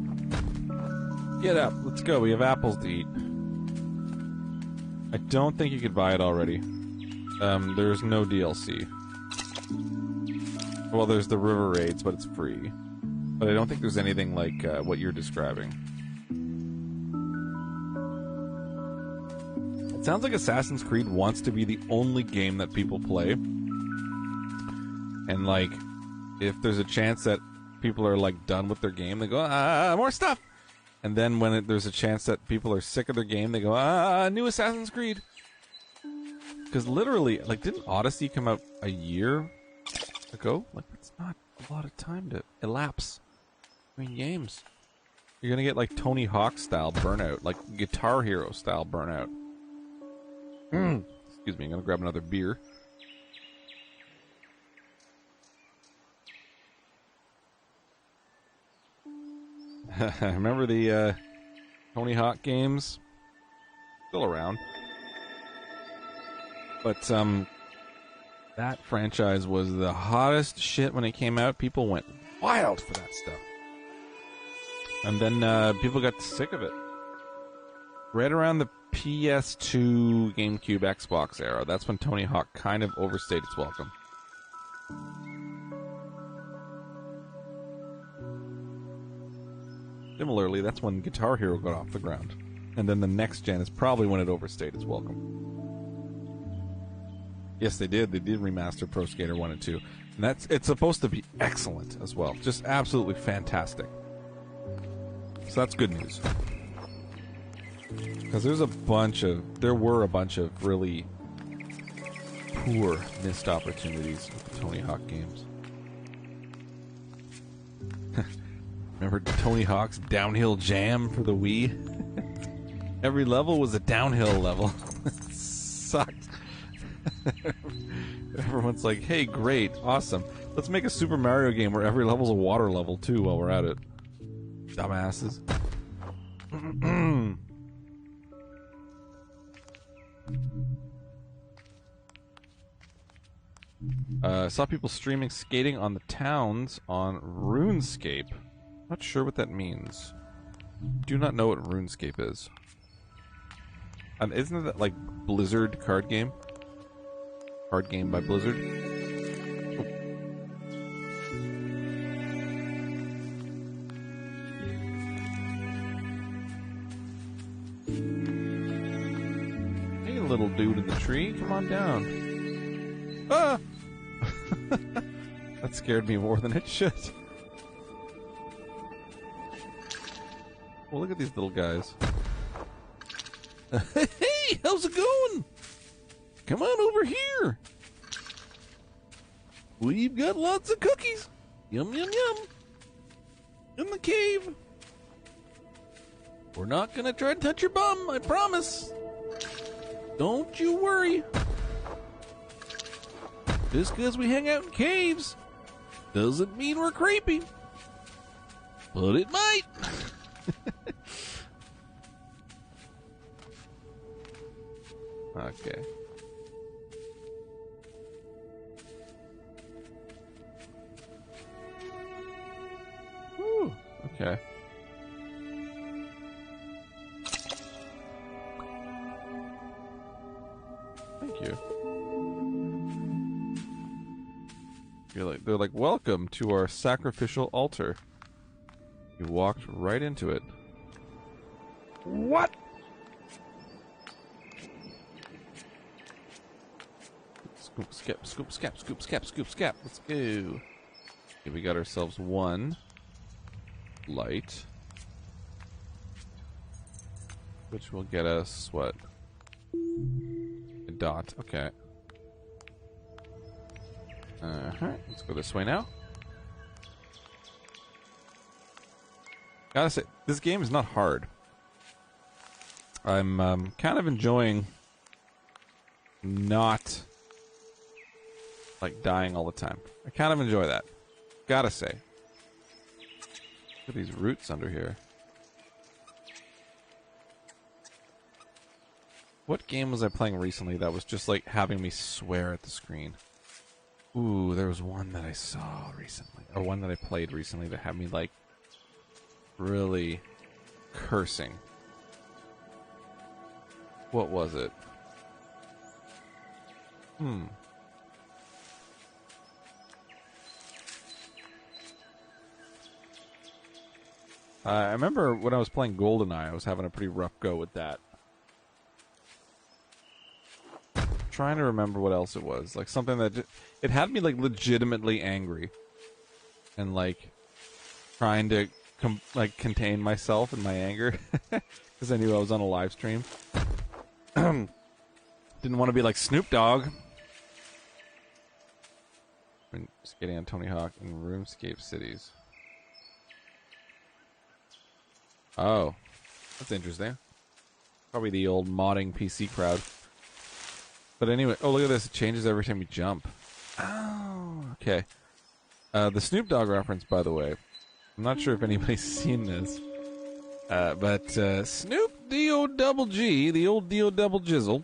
Get up. Let's go. We have apples to eat. I don't think you could buy it already. There's no DLC. Well, there's the river raids, but it's free. But I don't think there's anything like what you're describing. It sounds like Assassin's Creed wants to be the only game that people play. And, like, if there's a chance that people are, like, done with their game, they go, more stuff! And then when there's a chance that people are sick of their game, they go, new Assassin's Creed. Because literally, like, didn't Odyssey come out a year ago? Like, that's not a lot of time to elapse between games. You're gonna get, like, Tony Hawk style burnout, like Guitar Hero style burnout. Excuse me, I'm gonna grab another beer. Remember the Tony Hawk games? Still around. But that franchise was the hottest shit when it came out. People went wild for that stuff. And then people got sick of it. Right around the PS2, GameCube, Xbox era. That's when Tony Hawk kind of overstayed its welcome. Similarly, that's when Guitar Hero got off the ground. And then the next gen is probably when it overstayed its welcome. Yes, they did. They did remaster Pro Skater 1 and 2. And it's supposed to be excellent as well. Just absolutely fantastic. So that's good news. Because there were a bunch of really poor missed opportunities with the Tony Hawk games. Remember Tony Hawk's Downhill Jam for the Wii? Every level was a downhill level. It sucked. Everyone's like, hey, great, awesome. Let's make a Super Mario game where every level's a water level, too, while we're at it. Dumbasses. I saw people streaming skating on the towns on RuneScape. Not sure what that means. Do not know what RuneScape is. Isn't that like Blizzard card game? Card game by Blizzard? Oh. Hey, little dude in the tree, come on down. Ah! That scared me more than it should. Well, look at these little guys. Hey, how's it going? Come on over here. We've got lots of cookies. Yum, yum, yum. In the cave. We're not gonna try to touch your bum, I promise. Don't you worry. Just because we hang out in caves doesn't mean we're creepy. But it might. Okay. Whew. Okay. Thank you. They're like, welcome to our sacrificial altar. You walked right into it. What? Scoop, skip, scoop, skip, scoop, skip, scoop, skip. Let's go. Okay, we got ourselves one light, which will get us what? A dot. Okay. Let's go this way now. Gotta say, this game is not hard. I'm kind of enjoying not like dying all the time. I kind of enjoy that. Gotta say. Look at these roots under here. What game was I playing recently that was just like having me swear at the screen? Ooh, there was one that I saw recently, or one that I played recently that had me like really cursing. What was it? I remember when I was playing GoldenEye, I was having a pretty rough go with that. Trying to remember what else it was. Like something that it had me like legitimately angry, and like trying to contain myself and my anger because I knew I was on a live stream. Didn't want to be like Snoop Dogg. Just getting on Tony Hawk in RuneScape cities. Oh, that's interesting. Probably the old modding PC crowd. But anyway, oh look at this, it changes every time you jump. Oh, okay. The Snoop Dogg reference, by the way, I'm not sure if anybody's seen this. But Snoop D-O-double-G, the old D-O-double-jizzle,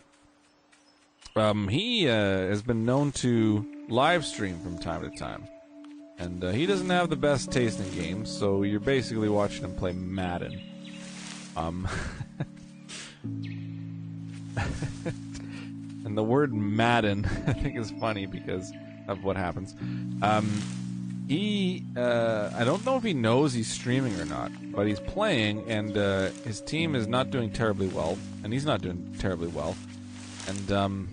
he has been known to live stream from time to time. And he doesn't have the best taste in games, so you're basically watching him play Madden. And the word Madden, I think, is funny because of what happens. I don't know if he knows he's streaming or not, but he's playing, and his team is not doing terribly well, and he's not doing terribly well. And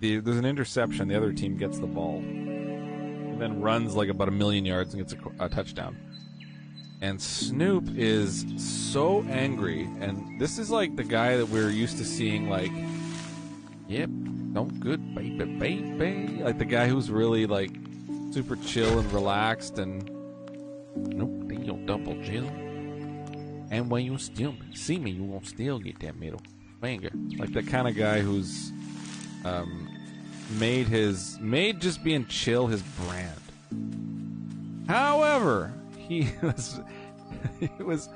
there's an interception. The other team gets the ball, and then runs like about 1,000,000 yards and gets a touchdown. And Snoop is so angry, and this is like the guy that we're used to seeing, like, yep, don't good, baby, baby. Like the guy who's really, like, super chill and relaxed, and nope, they your double jill. And when you still see me, you won't still get that middle finger. Like the kind of guy who's made just being chill his brand. However, he was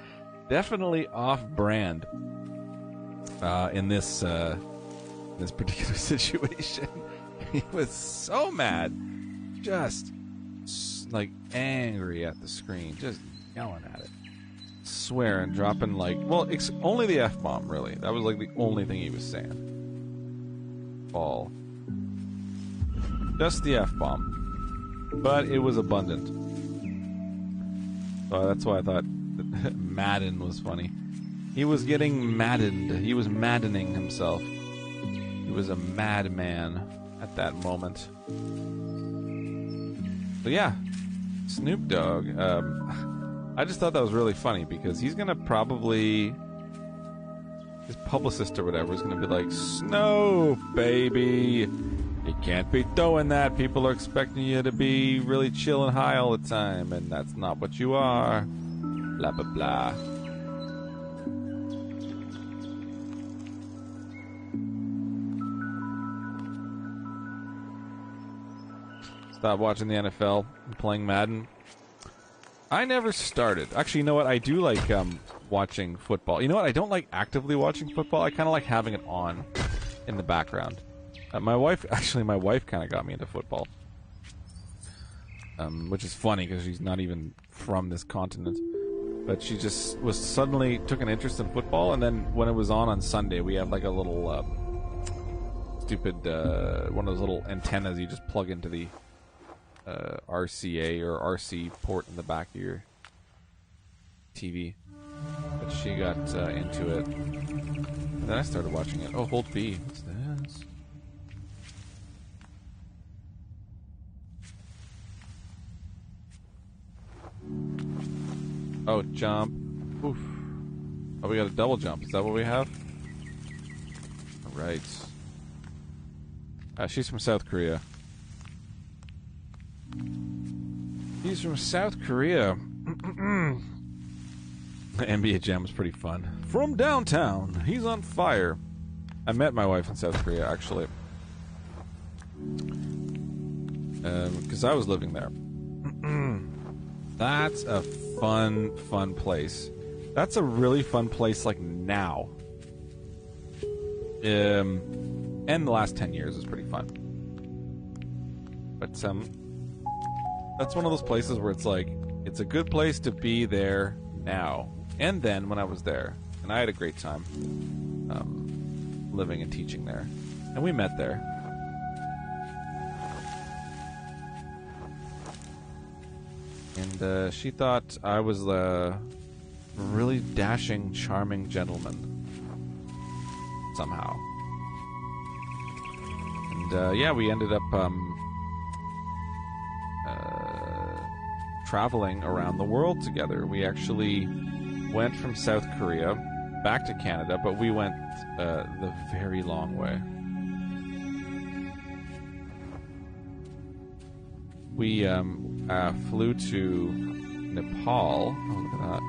definitely off brand in this particular situation. He was so mad, just like angry at the screen, just yelling at it, swearing, dropping like, well, only the F-bomb, really. That was like the only thing he was saying. Ball. Just the F-bomb. But it was abundant. So that's why I thought Madden was funny. He was getting maddened. He was maddening himself. He was a madman at that moment. So yeah, Snoop Dogg. I just thought that was really funny because he's gonna probably, his publicist or whatever is gonna be like, Snoop, baby, you can't be doing that. People are expecting you to be really chill and high all the time, and that's not what you are. Blah blah blah. Stop watching the NFL and playing Madden. I never started. Actually, you know what? I do like watching football. You know what? I don't like actively watching football. I kind of like having it on in the background. My wife kind of got me into football. Which is funny because she's not even from this continent. But she just took an interest in football, and then when it was on Sunday, we have like a little stupid one of those little antennas you just plug into the RCA or RC port in the back of your TV. But she got into it, and then I started watching it. Oh, hold B. What's this? Oh, jump. Oof. Oh, we got a double jump. Is that what we have? Alright. She's from South Korea. He's from South Korea. NBA Jam was pretty fun. From downtown, he's on fire. I met my wife in South Korea, actually. Because I was living there. That's a fun place. That's a really fun place, like, now. And the last 10 years is pretty fun. But, that's one of those places where it's like, it's a good place to be there now. And then when I was there. And I had a great time living and teaching there. And we met there. And she thought I was a really dashing, charming gentleman. Somehow. And yeah, we ended up traveling around the world together. We actually went from South Korea back to Canada, but we went the very long way. We flew to Nepal. Oh, look at that.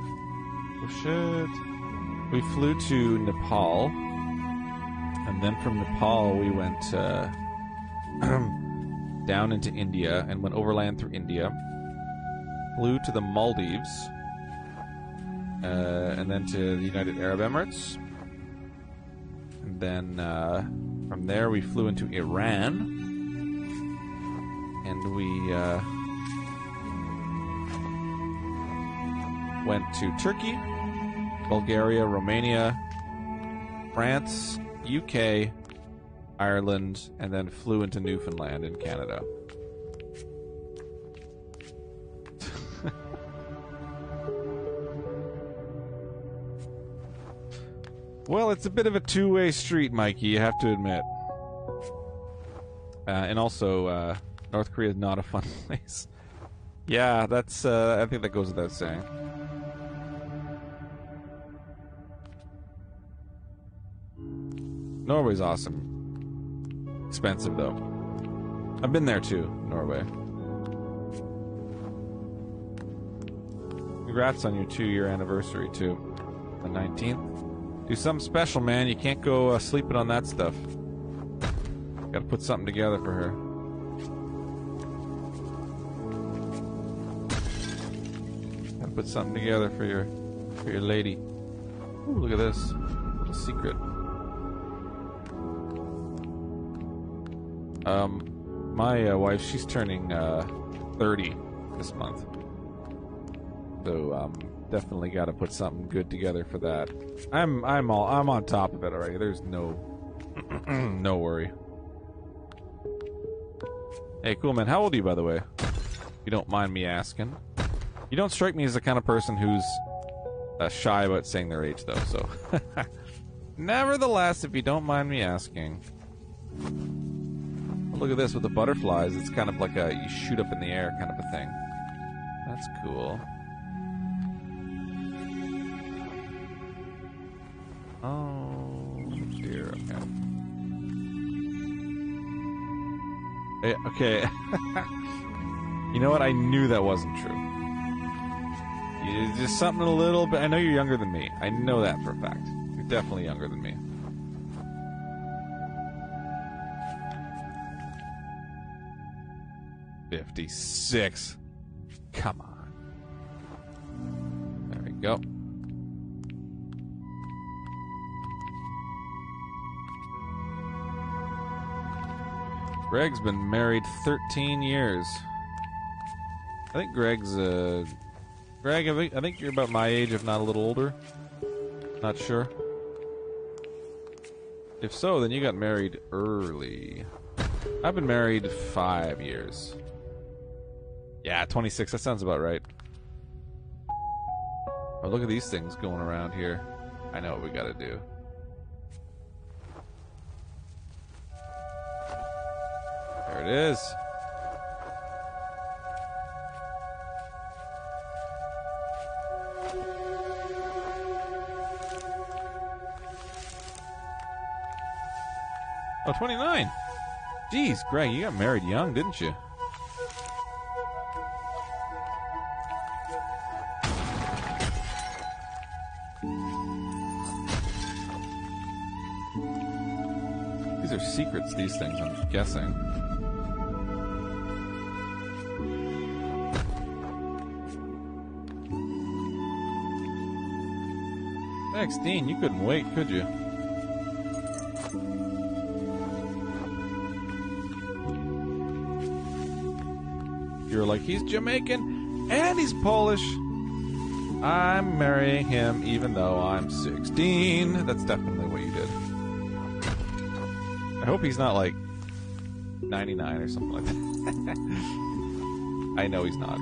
Oh, shit. We flew to Nepal, and then from Nepal we went down into India and went overland through India. flew to the Maldives, and then to the United Arab Emirates. And then from there we flew into Iran, and we went to Turkey, Bulgaria, Romania, France, UK, Ireland, and then flew into Newfoundland in Canada. Well, it's a bit of a two-way street, Mikey, you have to admit. And also, North Korea is not a fun place. Yeah, that's, I think that goes without saying. Norway's awesome. Expensive, though. I've been there, too, Norway. Congrats on your 2-year anniversary, too. The 19th. Do something special, man. You can't go sleeping on that stuff. Gotta put something together for her. Gotta put something together for your lady. Ooh, look at this. Little secret. My wife, she's turning 30 this month. So definitely got to put something good together for that. I'm on top of it already. There's no no worry. Hey, cool man. How old are you, by the way? If you don't mind me asking. You don't strike me as the kind of person who's shy about saying their age, though. So, nevertheless, if you don't mind me asking. Look at this with the butterflies. It's kind of like a you shoot up in the air kind of a thing. That's cool. Oh dear. Okay. Okay. You know what? I knew that wasn't true. It's just something a little bit. I know you're younger than me. I know that for a fact. You're definitely younger than me. $56. Come on. There we go. Greg's been married 13 years. I think Greg's, Greg, I think you're about my age, if not a little older. Not sure. If so, then you got married early. I've been married 5 years. Yeah, 26. That sounds about right. Oh, look at these things going around here. I know what we gotta do. There it is. Oh, 29. Jeez, Greg, you got married young, didn't you? These are secrets, these things, I'm guessing. Thanks, Dean. You couldn't wait, could you? You're like, he's Jamaican and he's Polish. I'm marrying him even though I'm 16. That's definitely what you did. I hope he's not like 99 or something like that. I know he's not.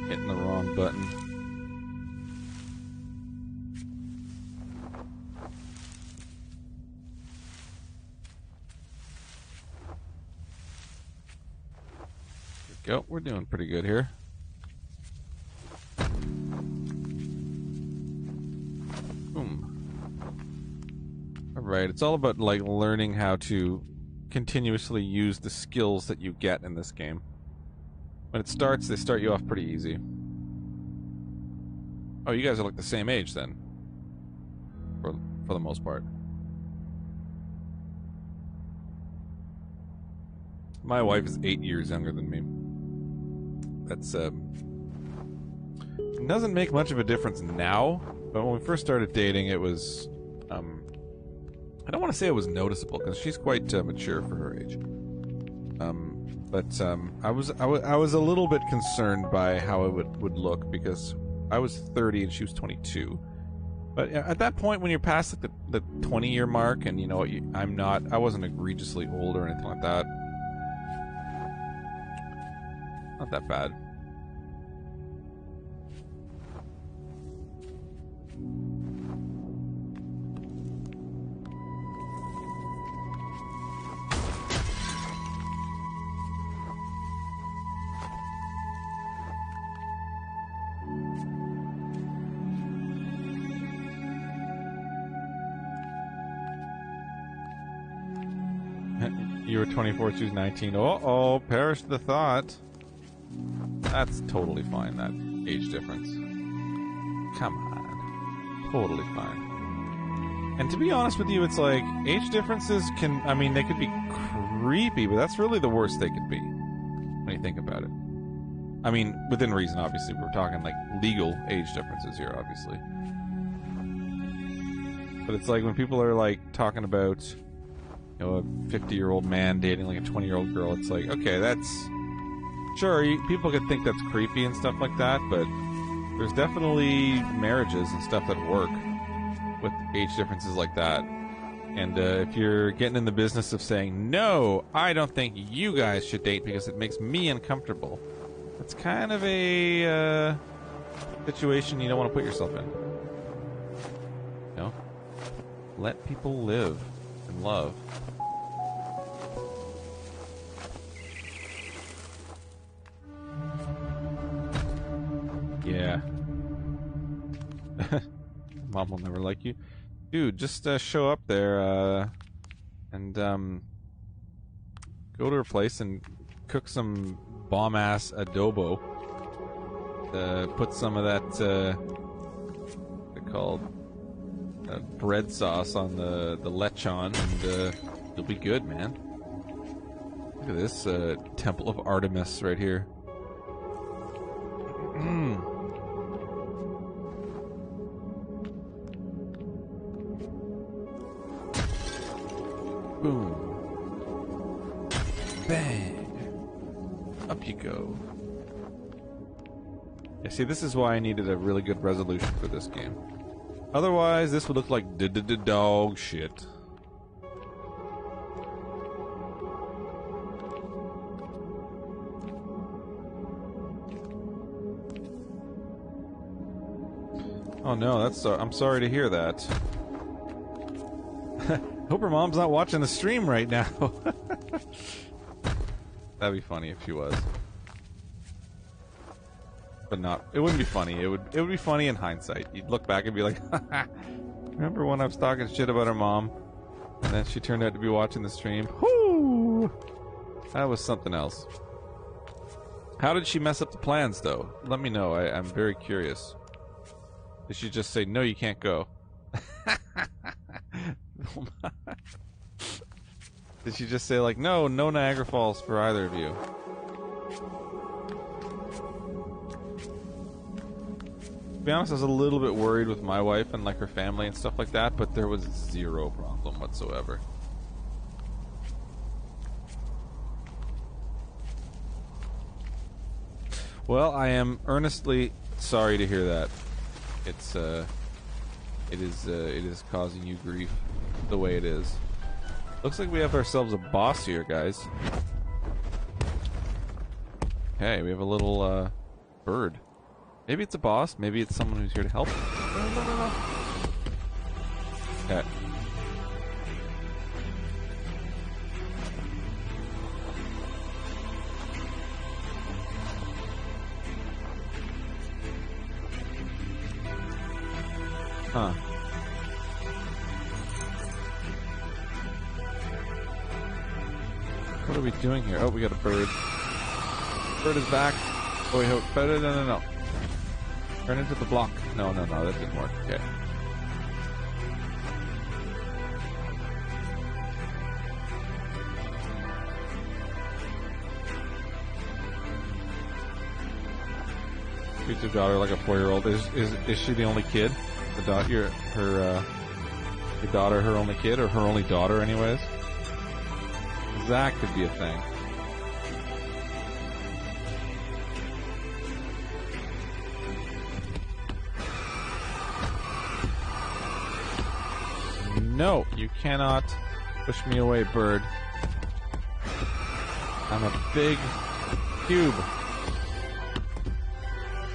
Hitting the wrong button. There we go. We're doing pretty good here. Right, it's all about like learning how to continuously use the skills that you get in this game. When it starts, they start you off pretty easy. Oh, you guys are like the same age then, for the most part. My wife is 8 years younger than me. That's doesn't make much of a difference now, but when we first started dating, it was I don't want to say it was noticeable because she's quite mature for her age. But I was a little bit concerned by how it would look because I was 30 and she was 22. But at that point, when you're past like, the 20-year mark, and you know I wasn't egregiously old or anything like that. Not that bad. You were 24, she was 19. Uh-oh, perish the thought. That's totally fine, that age difference. Come on. Totally fine. And to be honest with you, it's like, age differences can, I mean, they could be creepy, but that's really the worst they could be, when you think about it. I mean, within reason, obviously. We're talking, like, legal age differences here, obviously. But it's like, when people are, like, talking about, you know, a 50-year-old man dating, like, a 20-year-old girl, it's like, okay, that's... Sure, people could think that's creepy and stuff like that, but there's definitely marriages and stuff that work with age differences like that. And if you're getting in the business of saying, no, I don't think you guys should date because it makes me uncomfortable, it's kind of a situation you don't want to put yourself in. You know? Let people live and love. Yeah. Mom will never like you. Dude, just show up there and go to her place and cook some bomb-ass adobo. Put some of that, what's it called? Bread sauce on the lechon, and you'll be good, man. Look at this Temple of Artemis right here. Boom. Bang. Up you go. Yeah, see, this is why I needed a really good resolution for this game. Otherwise, this would look like dog shit. Oh no, that's I'm sorry to hear that. Hope her mom's not watching the stream right now. That'd be funny if she was. But not. It wouldn't be funny. It would be funny in hindsight. You'd look back and be like, remember when I was talking shit about her mom? And then she turned out to be watching the stream. Whoo! That was something else. How did she mess up the plans, though? Let me know. I'm very curious. Did she just say, no, you can't go? Did she just say, like, no Niagara Falls for either of you? To be honest, I was a little bit worried with my wife and, like, her family and stuff like that, but there was zero problem whatsoever. Well, I am earnestly sorry to hear that. It is causing you grief the way it is. Looks like we have ourselves a boss here, guys. Okay, we have a little bird. Maybe it's a boss, maybe it's someone who's here to help. No. Okay. Huh. What are we doing here? Oh, we got a bird. Bird is back. Oh, wait, no. Turn into the block. No, that didn't work. Okay. treats her daughter like a 4-year-old. Is she the only kid? Your daughter her only kid, or her only daughter, anyways? That could be a thing. No, you cannot push me away, bird. I'm a big cube.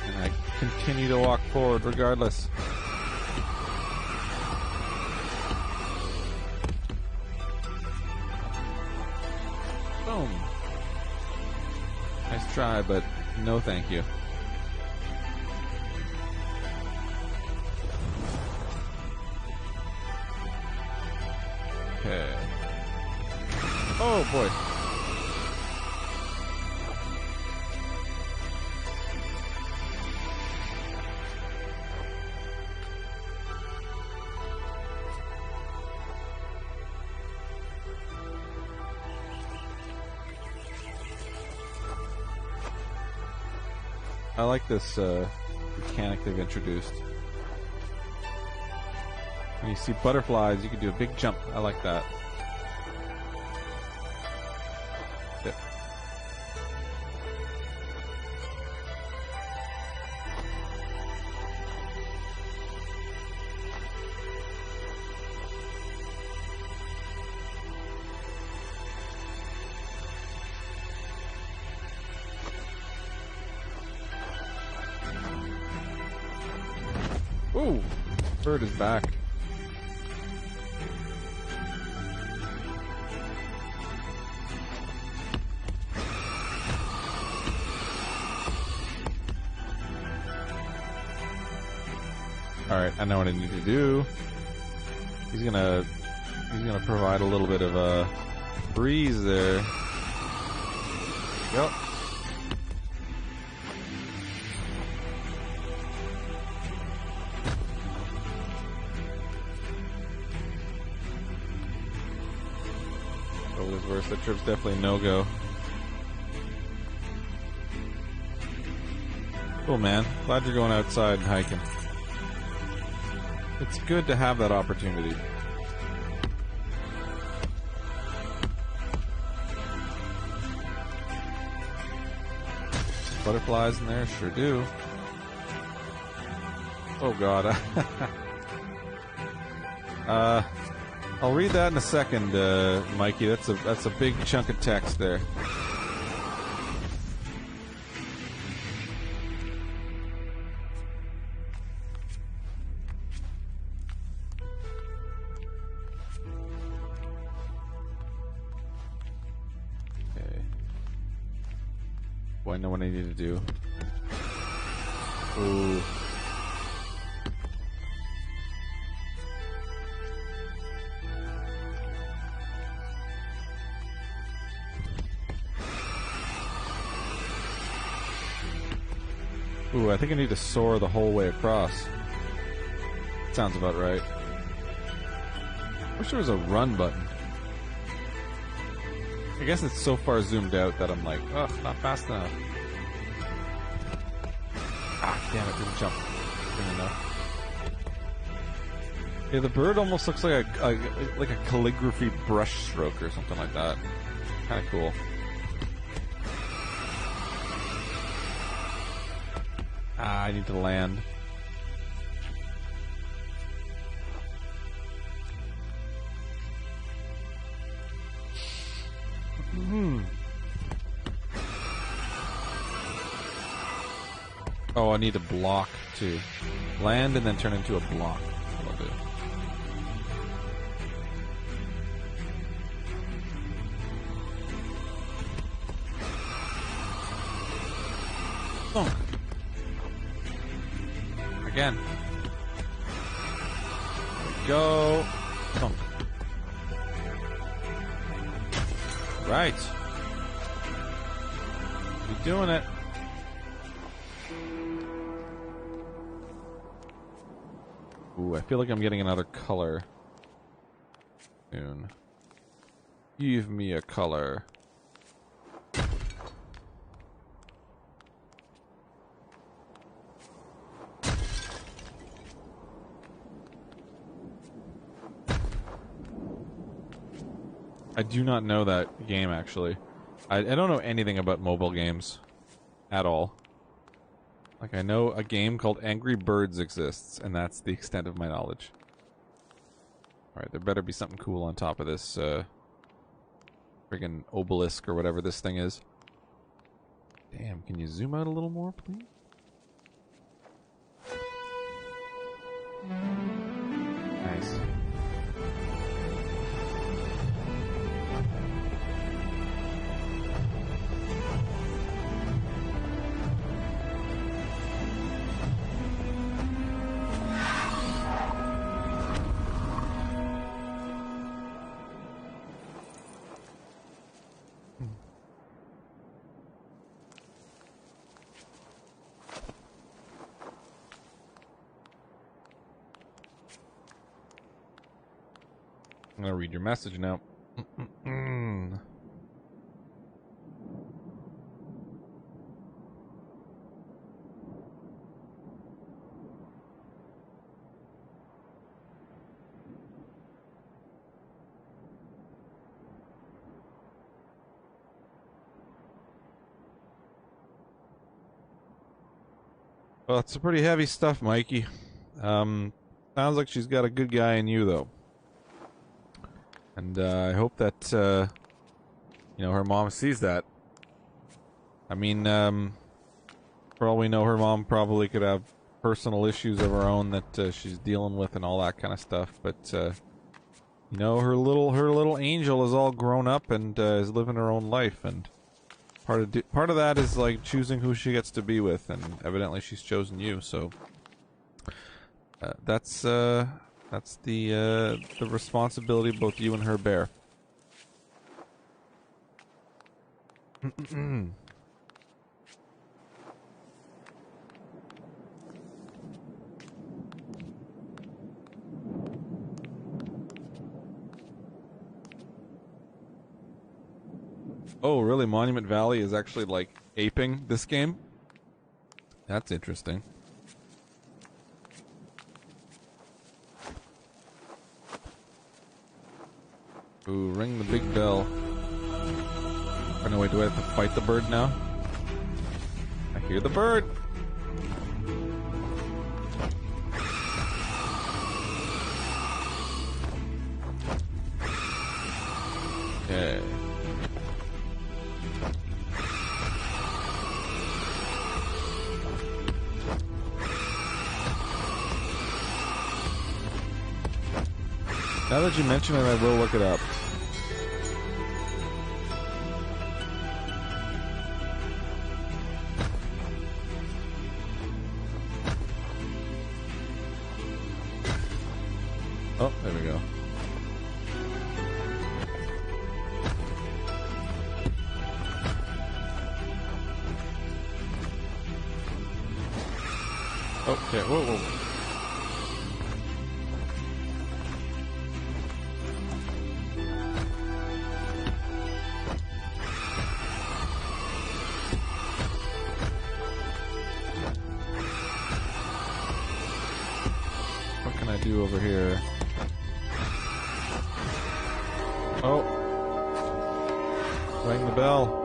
And I continue to walk forward regardless. Boom. Nice try, but no thank you. Okay. Oh boy. I like this mechanic they've introduced. When you see butterflies, you can do a big jump. I like that. Yep. Ooh, bird is back. Alright, I know what I need to do. He's gonna provide a little bit of a breeze there. Yep. That trip's definitely no-go. Cool, man. Glad you're going outside and hiking. It's good to have that opportunity. Butterflies in there? Sure do. Oh god. I'll read that in a second, Mikey. That's a big chunk of text there. Okay. Well, I know what I need to do. Ooh. Ooh, I think I need to soar the whole way across. Sounds about right. Wish there was a run button. I guess it's so far zoomed out that I'm like, ugh, not fast enough. Ah, damn it, didn't jump. Didn't enough. Yeah, the bird almost looks like a calligraphy brush stroke or something like that. Kind of cool. I need to land. Oh, I need a block too. Land and then turn into a block. I'll do. Thunk. Again. There we go. Thunk. Right. You're doing it. Ooh, I feel like I'm getting another color soon. Give me a color. I do not know that game, actually. I don't know anything about mobile games. At all. Like, I know a game called Angry Birds exists, and that's the extent of my knowledge. Alright, there better be something cool on top of this, friggin' obelisk or whatever this thing is. Damn, can you zoom out a little more, please? Nice. I'm gonna read your message now. Well, it's a pretty heavy stuff, Mikey. Sounds like she's got a good guy in you, though. And I hope that, you know, her mom sees that. I mean, for all we know, her mom probably could have personal issues of her own that she's dealing with and all that kind of stuff. But, you know, her little angel is all grown up and is living her own life. And part of that is like choosing who she gets to be with, and evidently she's chosen you. So that's the responsibility both you and her bear. Oh, really? Monument Valley is actually, like, aping this game? That's interesting. Ooh, ring the big bell. Oh, no, wait, do I have to fight the bird now? I hear the bird! Okay. Now that you mention it, I will look it up. Oh, there we go. Okay, whoa. What can I do over here? Oh. Ring the bell.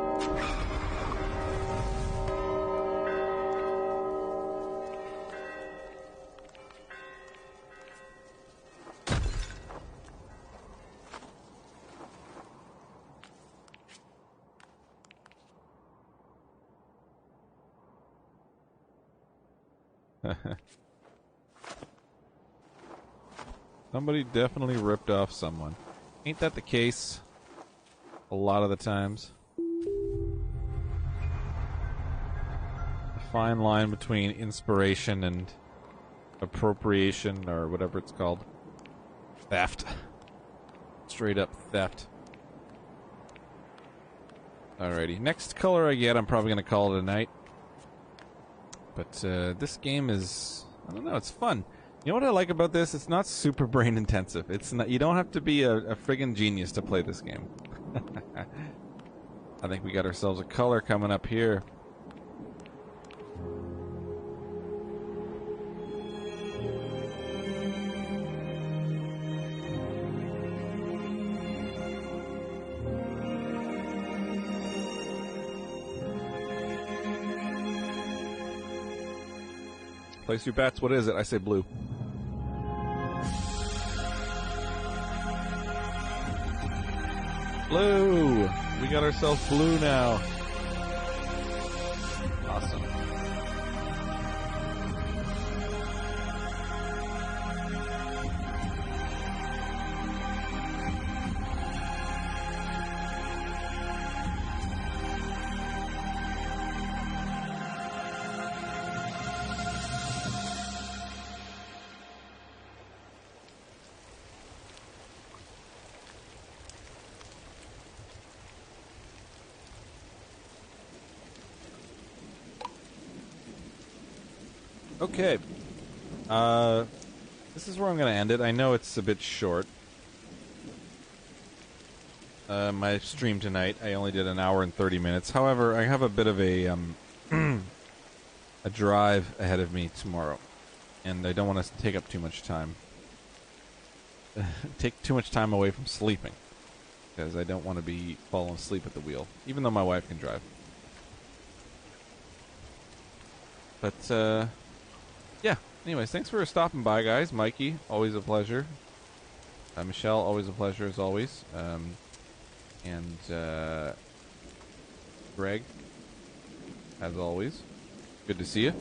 Somebody definitely ripped off someone. Ain't that the case? A lot of the times. The fine line between inspiration and appropriation, or whatever it's called. Theft. Straight up theft. Alrighty, next color I get, I'm probably going to call it a night. But this game is, I don't know, it's fun. You know what I like about this? It's not super brain intensive. It's not. You don't have to be a friggin' genius to play this game. I think we got ourselves a color coming up here. Place your bets. What is it? I say blue. Blue! We got ourselves blue now. Awesome. Okay. This is where I'm going to end it. I know it's a bit short. My stream tonight, I only did an hour and 30 minutes. However, I have a bit of a a drive ahead of me tomorrow, and I don't want to take up too much time. Take too much time away from sleeping, because I don't want to be falling asleep at the wheel, even though my wife can drive. But, yeah. Anyways, thanks for stopping by, guys. Mikey, always a pleasure. Michelle, always a pleasure, as always. And Greg, as always. Good to see you.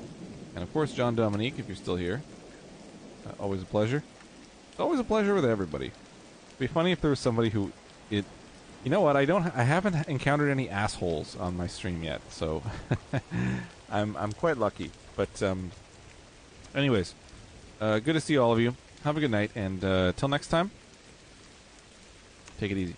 And, of course, John Dominique, if you're still here. Always a pleasure. It's always a pleasure with everybody. It'd be funny if there was somebody who... You know what? I haven't encountered any assholes on my stream yet, so... I'm quite lucky. But, anyways, good to see all of you. Have a good night, and till next time, take it easy.